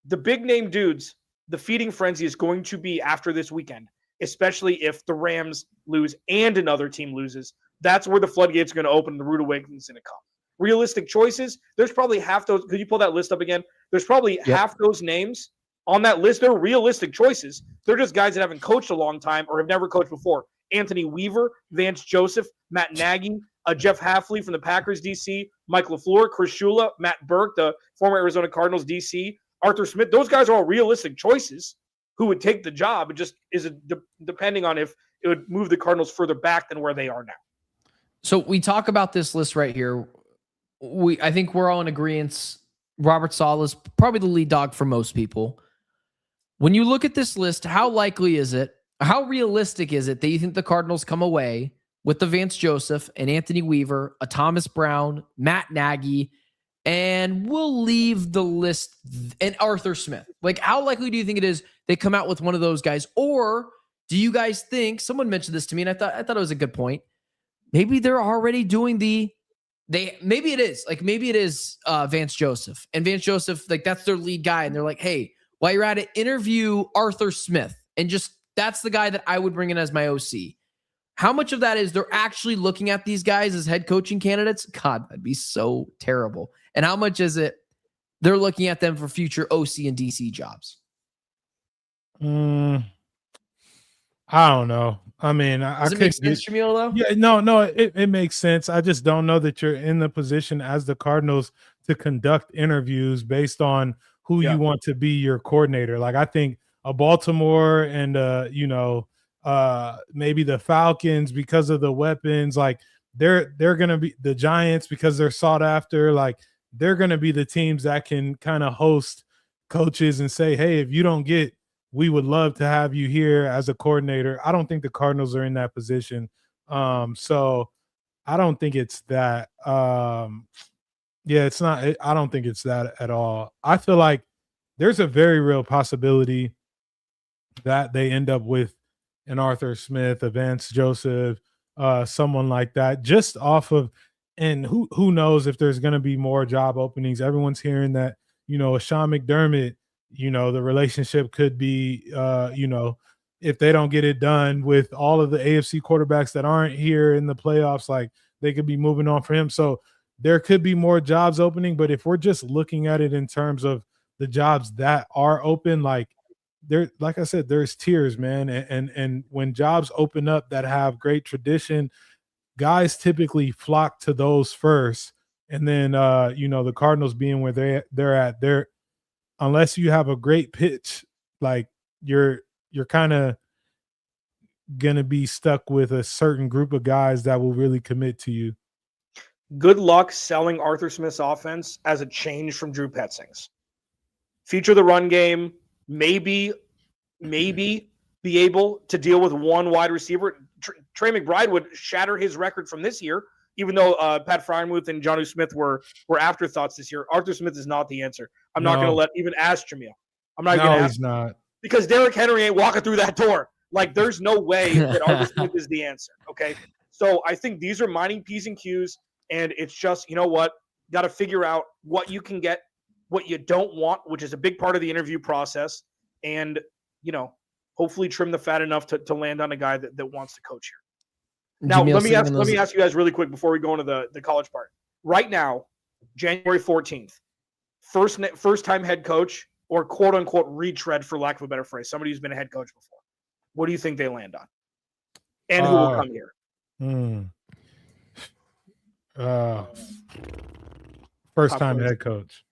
the big name dudes, the feeding frenzy is going to be after this weekend, especially if the Rams lose and another team loses. That's where the floodgates are going to open and the rude awakening's going to come. Realistic choices, there's probably half those. Could you pull that list up again? There's probably half those names on that list. They're realistic choices. They're just guys that haven't coached a long time or have never coached before. Anthony Weaver, Vance Joseph, Matt Nagy, Jeff Hafley from the Packers DC, Mike LaFleur, Chris Shula, Matt Burke, the former Arizona Cardinals DC, Arthur Smith. Those guys are all realistic choices who would take the job. It just is depending on if it would move the Cardinals further back than where they are now. So we talk about this list right here. I think we're all in agreement. Robert Saleh is probably the lead dog for most people. When you look at this list, how likely is it, how realistic is it that you think the Cardinals come away with the Vance Joseph and Anthony Weaver, a Thomas Brown, Matt Nagy, and we'll leave the list, and Arthur Smith? Like, how likely do you think it is they come out with one of those guys? Or do you guys think, someone mentioned this to me, and I thought it was a good point, maybe they're already doing maybe it is Vance Joseph, and Vance Joseph, like, that's their lead guy, and they're like, hey, while you're at it, interview Arthur Smith, and just, that's the guy that I would bring in as my OC. How much of that is they're actually looking at these guys as head coaching candidates? God, that'd be so terrible. And how much is it they're looking at them for future OC and DC jobs? I don't know. I mean, Does it make sense, Jamil, though? Yeah, no, it makes sense. I just don't know that you're in the position as the Cardinals to conduct interviews based on who you want to be your coordinator. Like, I think a Baltimore and maybe the Falcons, because of the weapons, like they're gonna be the Giants because they're sought after. Like, they're gonna be the teams that can kind of host coaches and say, hey, if you don't get, we would love to have you here as a coordinator. I don't think the Cardinals are in that position. So I don't think it's that. It's not. I don't think it's that at all. I feel like there's a very real possibility that they end up with an Arthur Smith, a Vance Joseph, someone like that, just off of, and who knows if there's going to be more job openings. Everyone's hearing that, a Sean McDermott, the relationship could be, if they don't get it done with all of the AFC quarterbacks that aren't here in the playoffs, like they could be moving on for him. So there could be more jobs opening, but if we're just looking at it in terms of the jobs that are open, like I said, there's tiers, man. And when jobs open up that have great tradition, guys typically flock to those first. And then, the Cardinals being where they're at, unless you have a great pitch, like you're kind of going to be stuck with a certain group of guys that will really commit to you. Good luck selling Arthur Smith's offense as a change from Drew Petzing's. Feature the run game, maybe be able to deal with one wide receiver. Trey McBride would shatter his record from this year, even though Pat Freiermuth and Jonnu Smith were afterthoughts this year. Arthur Smith is not the answer. I'm not going to even ask Jamil. I'm not going to ask. He's not. Because Derrick Henry ain't walking through that door. Like, there's no way that Arthur Smith is the answer, okay? So I think these are mining P's and Q's, and it's just, got to figure out what you can get, what you don't want, which is a big part of the interview process, and, hopefully trim the fat enough to land on a guy that wants to coach here. Now, let me ask you guys really quick before we go into the college part. Right now, January 14th, first time head coach or quote unquote retread, for lack of a better phrase, somebody who's been a head coach before. What do you think they land on? And who will come here? First time head coach.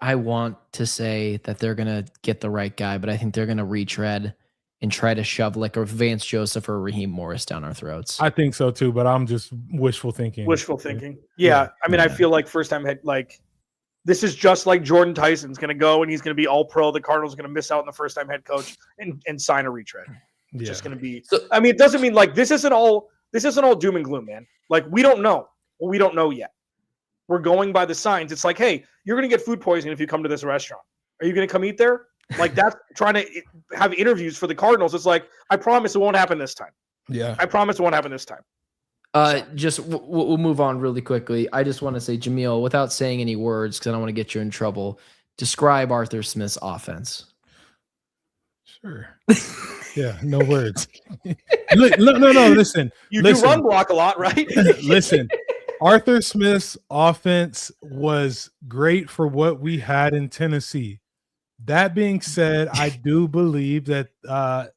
I want to say that they're going to get the right guy, but I think they're going to retread and try to shove like a Vance Joseph or Raheem Morris down our throats. I think so too, but I'm just wishful thinking. Yeah. I mean, I feel like first time head, like this is just like Jordan Tyson's going to go and he's going to be all pro. The Cardinals are going to miss out on the first time head coach and sign a retread. It's just going to be, I mean, it doesn't mean like, this isn't all doom and gloom, man. Like we don't know. Well, we don't know yet. We're going by the signs. It's like, hey, you're going to get food poisoning if you come to this restaurant. Are you going to come eat there? Like that's trying to have interviews for the Cardinals. It's like, I promise it won't happen this time. Yeah. I promise it won't happen this time. We'll move on really quickly. I just want to say, Jamil, without saying any words, because I don't want to get you in trouble, describe Arthur Smith's offense. Sure. Yeah, no words. No, listen. You do run block a lot, right? Listen. Arthur Smith's offense was great for what we had in Tennessee. That being said, I do believe that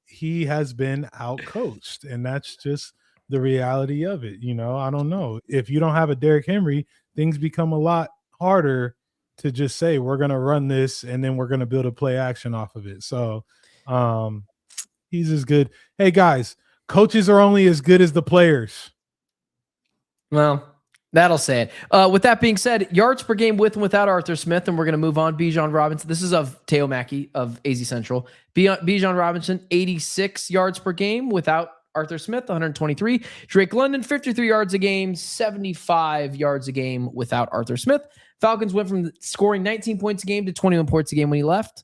he has been outcoached, and that's just the reality of it. I don't know. If you don't have a Derrick Henry, things become a lot harder to just say, we're going to run this, and then we're going to build a play action off of it. So he's as good. Hey, guys, coaches are only as good as the players. Well, that'll say it. With that being said, yards per game with and without Arthur Smith, and we're going to move on. Bijan Robinson. This is of Teo Mackey of AZ Central. Bijan Robinson, 86 yards per game without Arthur Smith, 123. Drake London, 53 yards a game, 75 yards a game without Arthur Smith. Falcons went from scoring 19 points a game to 21 points a game when he left.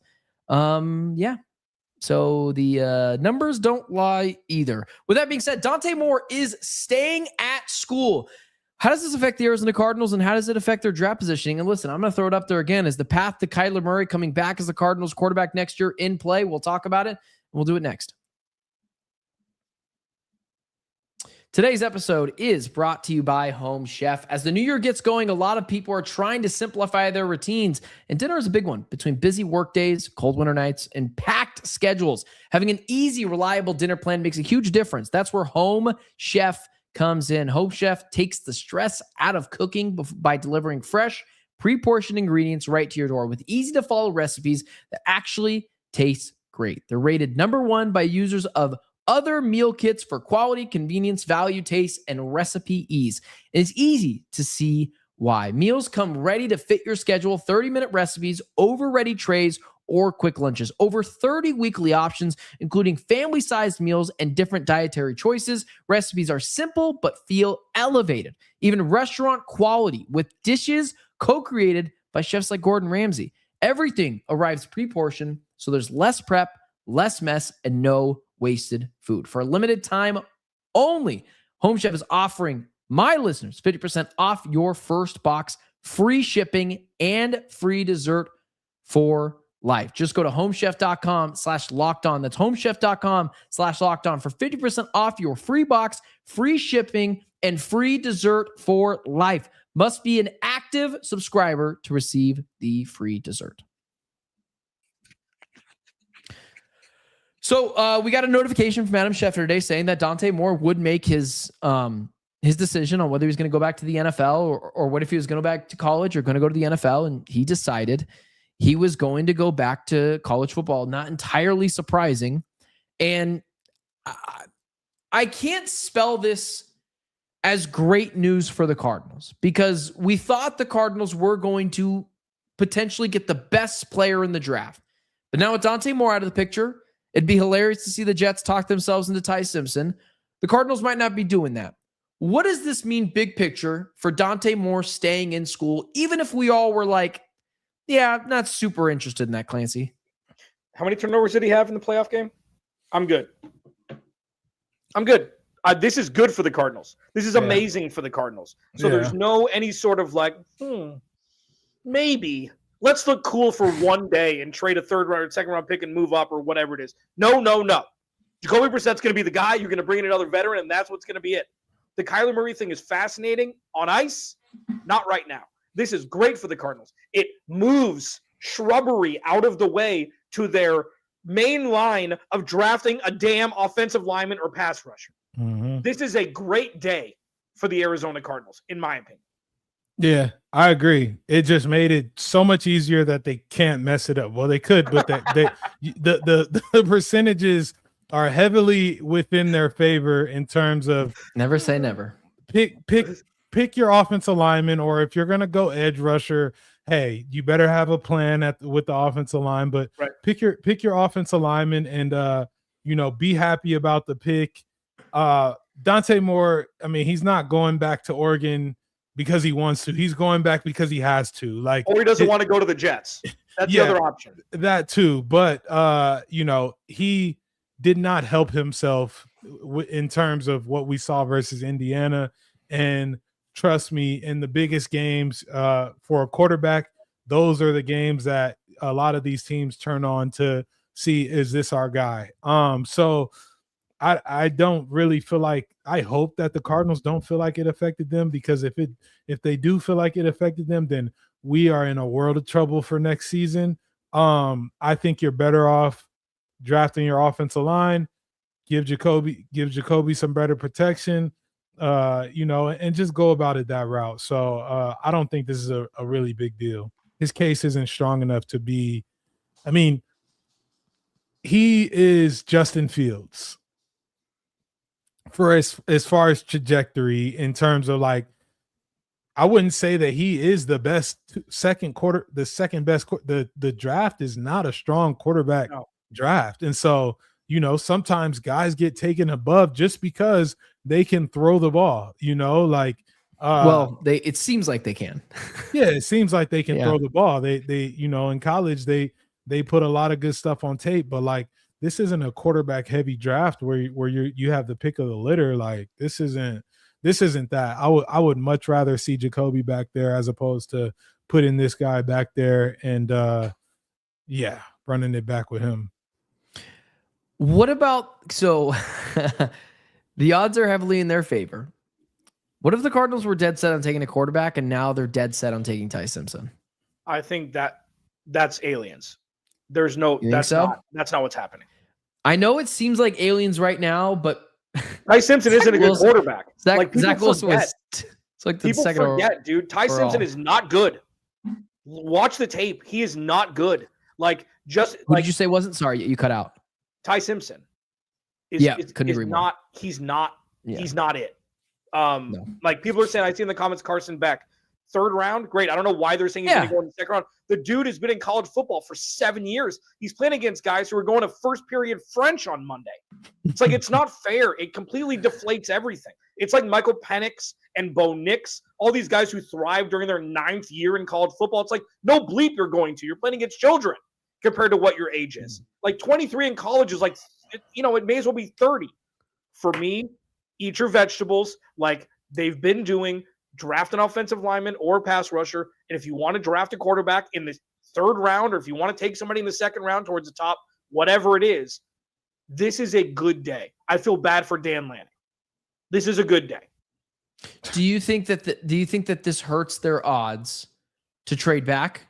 Yeah. So the numbers don't lie either. With that being said, Dante Moore is staying at school. How does this affect the Arizona Cardinals, and how does it affect their draft positioning? And listen, I'm going to throw it up there again. Is the path to Kyler Murray coming back as the Cardinals quarterback next year in play? We'll talk about it, and we'll do it next. Today's episode is brought to you by Home Chef. As the new year gets going, a lot of people are trying to simplify their routines, and dinner is a big one. Between busy work days, cold winter nights, and packed schedules, having an easy, reliable dinner plan makes a huge difference. That's where Home Chef comes in. Home Chef takes the stress out of cooking by delivering fresh, pre-portioned ingredients right to your door with easy-to-follow recipes that actually taste great. They're rated #1 by users of other meal kits for quality, convenience, value, taste, and recipe ease. And it's easy to see why. Meals come ready to fit your schedule, 30-minute recipes, over-ready trays, or quick lunches. Over 30 weekly options, including family-sized meals and different dietary choices. Recipes are simple but feel elevated. Even restaurant quality with dishes co-created by chefs like Gordon Ramsay. Everything arrives pre-portioned So there's less prep, less mess, and no wasted food. For a limited time only, Home Chef is offering my listeners 50% off your first box, free shipping, and free dessert for life. Just go to homechef.com/lockedon. That's homechef.com/lockedon for 50% off your free box, free shipping, and free dessert for life. Must be an active subscriber to receive the free dessert. So we got a notification from Adam Schefter today saying that Dante Moore would make his decision on whether he was going to go back to the NFL or what if he was going to go back to college or going to go to the NFL. And he decided he was going to go back to college football. Not entirely surprising. And I can't spell this as great news for the Cardinals because we thought the Cardinals were going to potentially get the best player in the draft. But now with Dante Moore out of the picture, it'd be hilarious to see the Jets talk themselves into Ty Simpson. The Cardinals might not be doing that. What does this mean big picture for Dante Moore staying in school, even if we all were like, yeah, not super interested in that, Clancy? How many turnovers did he have in the playoff game? I'm good. This is good for the Cardinals. This is amazing for the Cardinals. So there's no any sort of like, maybe let's look cool for one day and trade a third round or second round pick and move up or whatever it is. No. Jacoby Brissett's going to be the guy. You're going to bring in another veteran, and that's what's going to be it. The Kyler Murray thing is fascinating on ice, not right now. This is great for the Cardinals. It moves shrubbery out of the way to their main line of drafting a damn offensive lineman or pass rusher. Mm-hmm. This is a great day for the Arizona Cardinals, in my opinion. Yeah, I agree. It just made it so much easier that they can't mess it up. Well, they could, but the percentages are heavily within their favor in terms of never say never. Pick your offensive lineman, or if you're gonna go edge rusher, hey, you better have a plan with the offensive line. But pick your offensive lineman and be happy about the pick. Dante Moore, I mean, he's not going back to Oregon because he wants to. He's going back because he has to. Or he doesn't want to go to the Jets. That's the other option. That too. But he did not help himself in terms of what we saw versus Indiana. And trust me, in the biggest games for a quarterback, those are the games that a lot of these teams turn on to see, is this our guy? So I don't really feel like, I hope that the Cardinals don't feel like it affected them, because if they do feel like it affected them, then we are in a world of trouble for next season. I think you're better off drafting your offensive line, give Jacoby some better protection, and just go about it that route. So I don't think this is a really big deal. His case isn't strong enough to be, I mean, he is Justin Fields for as far as trajectory in terms of, like, I wouldn't say that he is the best the second best. The draft is not a strong quarterback draft. And so, sometimes guys get taken above just because they can throw the ball, it seems like they can. Yeah, it seems like they can throw the ball. They in college they put a lot of good stuff on tape, but like, this isn't a quarterback heavy draft where you have the pick of the litter. Like, this isn't that. I would much rather see Jacoby back there as opposed to putting this guy back there and running it back with him. What about, so the odds are heavily in their favor. What if the Cardinals were dead set on taking a quarterback and now they're dead set on taking Ty Simpson? I think that's aliens. There's no, that's not what's happening. I know it seems like aliens right now, but Ty Simpson isn't a good quarterback. Zach Wilson was, it's like the people second forget, dude. Ty Simpson is not good. Watch the tape. He is not good. Like, just who did you say wasn't? Sorry, you cut out. Ty Simpson couldn't agree more. He's not it. No. Like, people are saying, I see in the comments, Carson Beck, third round. Great. I don't know why they're saying he's going to go in the second round. The dude has been in college football for 7 years. He's playing against guys who are going to first period French on Monday. It's like, it's not fair. It completely deflates everything. It's like Michael Penix and Bo Nix, all these guys who thrive during their 9th year in college football. It's like, no bleep you're going to. You're playing against children. compared to what your age is. Like 23 in college is like, it may as well be 30. For me, eat your vegetables like they've been doing. Draft an offensive lineman or a pass rusher. And if you want to draft a quarterback in the third round, or if you want to take somebody in the second round towards the top, whatever it is, this is a good day. I feel bad for Dan Lanning. This is a good day. Do you think that this hurts their odds to trade back?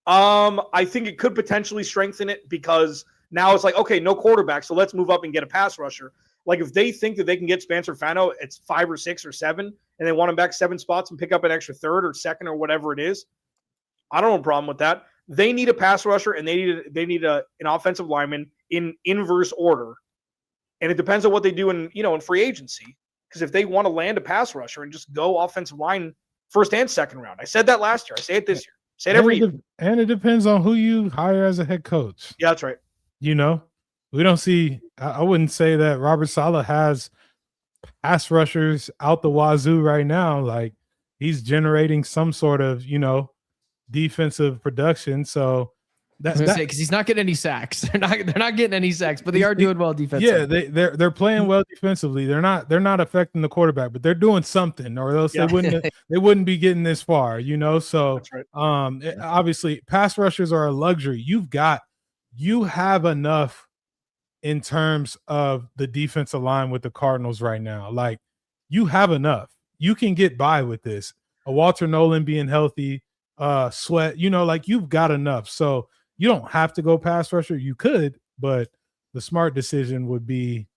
I think it could potentially strengthen it because now it's like, okay, no quarterback, so let's move up and get a pass rusher. Like if they think that they can get Spencer Fano at 5 or 6 or 7, and they want him back 7 spots and pick up an extra third or second or whatever it is, I don't have a problem with that. They need a pass rusher and they need an offensive lineman in inverse order, and it depends on what they do in free agency. Because if they want to land a pass rusher and just go offensive line first and second round, I said that last year. I say it this year. I say it every year. And it depends on who you hire as a head coach. Yeah, that's right. We don't see. I wouldn't say that Robert Saleh has pass rushers out the wazoo right now. Like he's generating some sort of defensive production. So because he's not getting any sacks. They're not getting any sacks, but they are doing well defensively. Yeah, they're playing well defensively. They're not affecting the quarterback, but they're doing something, or else they wouldn't be getting this far. So that's right. Obviously, pass rushers are a luxury. You have enough in terms of the defensive line with the Cardinals right now. Like you have enough. You can get by with this. A Walter Nolan being healthy, Sweat. Like you've got enough. So you don't have to go pass rusher. You could, but the smart decision would be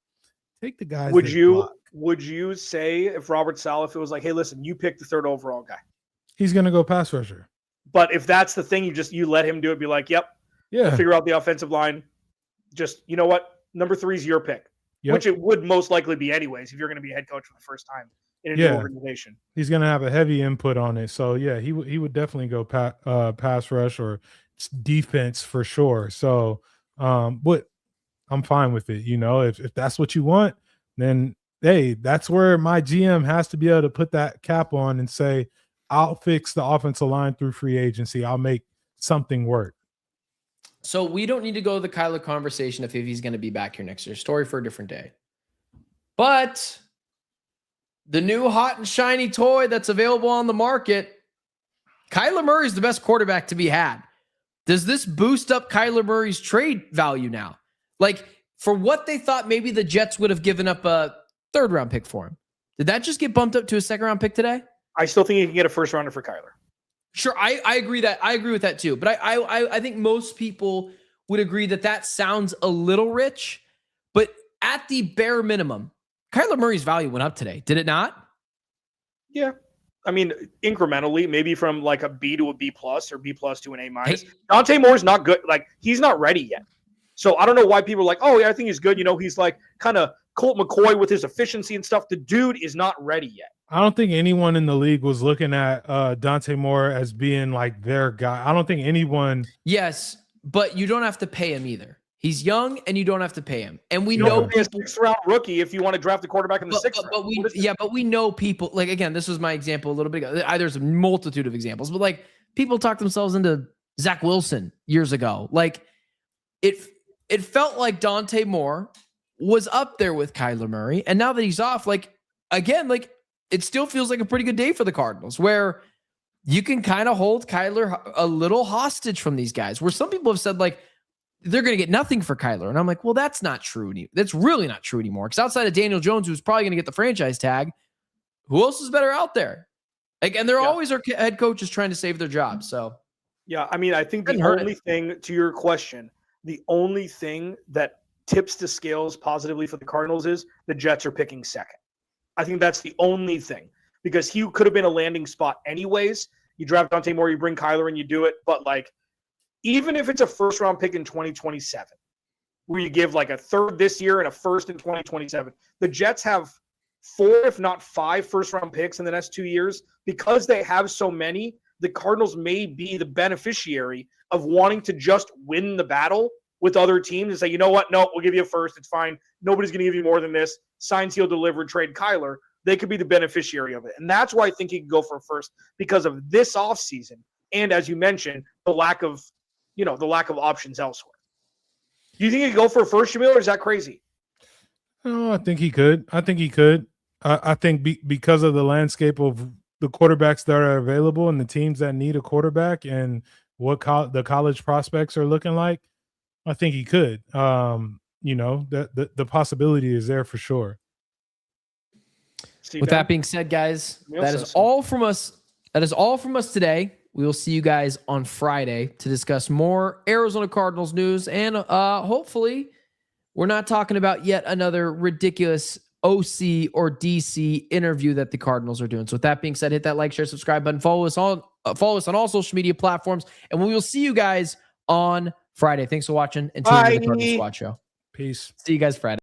take the guys. Would you say if Robert Saleh, if it was like, hey, listen, you pick the 3rd overall guy, he's going to go pass rusher. But if that's the thing, you let him do it. Be like, yep, yeah, figure out the offensive line. Just you know what, number 3 is your pick, which it would most likely be anyways if you're going to be a head coach for the first time in a new organization. He's going to have a heavy input on it. So yeah, he would definitely go pass rush or defense for sure. So but I'm fine with it. If that's what you want, then hey, that's where my GM has to be able to put that cap on and say, I'll fix the offensive line through free agency. I'll make something work. So we don't need to go to the Kyler conversation if he's going to be back here next year. Story for a different day. But the new hot and shiny toy that's available on the market, Kyler Murray is the best quarterback to be had. Does this boost up Kyler Murray's trade value now? Like for what they thought maybe the Jets would have given up a 3rd round pick for him. Did that just get bumped up to a 2nd round pick today? I still think you can get a 1st rounder for Kyler. Sure, I agree that. I agree with that too. But I think most people would agree that sounds a little rich. But at the bare minimum, Kyler Murray's value went up today. Did it not? Yeah. I mean, incrementally, maybe from like a B to a B plus or B plus to an A minus. Dante Moore's not good. Like he's not ready yet. So I don't know why people are like, oh yeah, I think he's good. He's like kind of Colt McCoy with his efficiency and stuff. The dude is not ready yet. I don't think anyone in the league was looking at Dante Moore as being like their guy. I don't think anyone. Yes, but you don't have to pay him either. He's young, and you don't have to pay him. And we know a 6th round rookie if you want to draft a quarterback in the 6th round. But we know people. Like again, this was my example a little bit ago. There's a multitude of examples, but like people talked themselves into Zach Wilson years ago. Like it felt like Dante Moore was up there with Kyler Murray, and now that he's off, it still feels like a pretty good day for the Cardinals, where you can kind of hold Kyler a little hostage from these guys, where some people have said like they're going to get nothing for Kyler. And I'm like, well, that's not true. That's really not true anymore. Because outside of Daniel Jones, who's probably going to get the franchise tag, who else is better out there? Like, and there always are head coaches trying to save their jobs. So, yeah, I mean, I think the only thing to your question, the only thing that tips the scales positively for the Cardinals is the Jets are picking 2nd. I think that's the only thing, because he could have been a landing spot anyways. You draft Dante Moore, you bring Kyler and you do it. But like, even if it's a 1st round pick in 2027, where you give like a 3rd this year and a 1st in 2027, the Jets have 4, if not 5 1st round picks in the next 2 years. Because they have so many, the Cardinals may be the beneficiary of wanting to just win the battle with other teams and say, you know what? No, we'll give you a 1st. It's fine. Nobody's going to give you more than this. Sign, seal, deliver, trade Kyler. They could be the beneficiary of it. And that's why I think he could go for a 1st, because of this offseason. And as you mentioned, the lack of the lack of options elsewhere. Do you think he'd go for a first, Jamil, or is that crazy? No, I think he could. I think because of the landscape of the quarterbacks that are available and the teams that need a quarterback and what the college prospects are looking like, I think he could. The possibility is there for sure. With that being said, guys, that is all from us. That is all from us today. We will see you guys on Friday to discuss more Arizona Cardinals news. And hopefully we're not talking about yet another ridiculous OC or DC interview that the Cardinals are doing. So with that being said, hit that like, share, subscribe button. Follow us on all social media platforms. And we will see you guys on Friday. Thanks for watching and tuning in to the Cardinals Squad Show. Peace. See you guys Friday.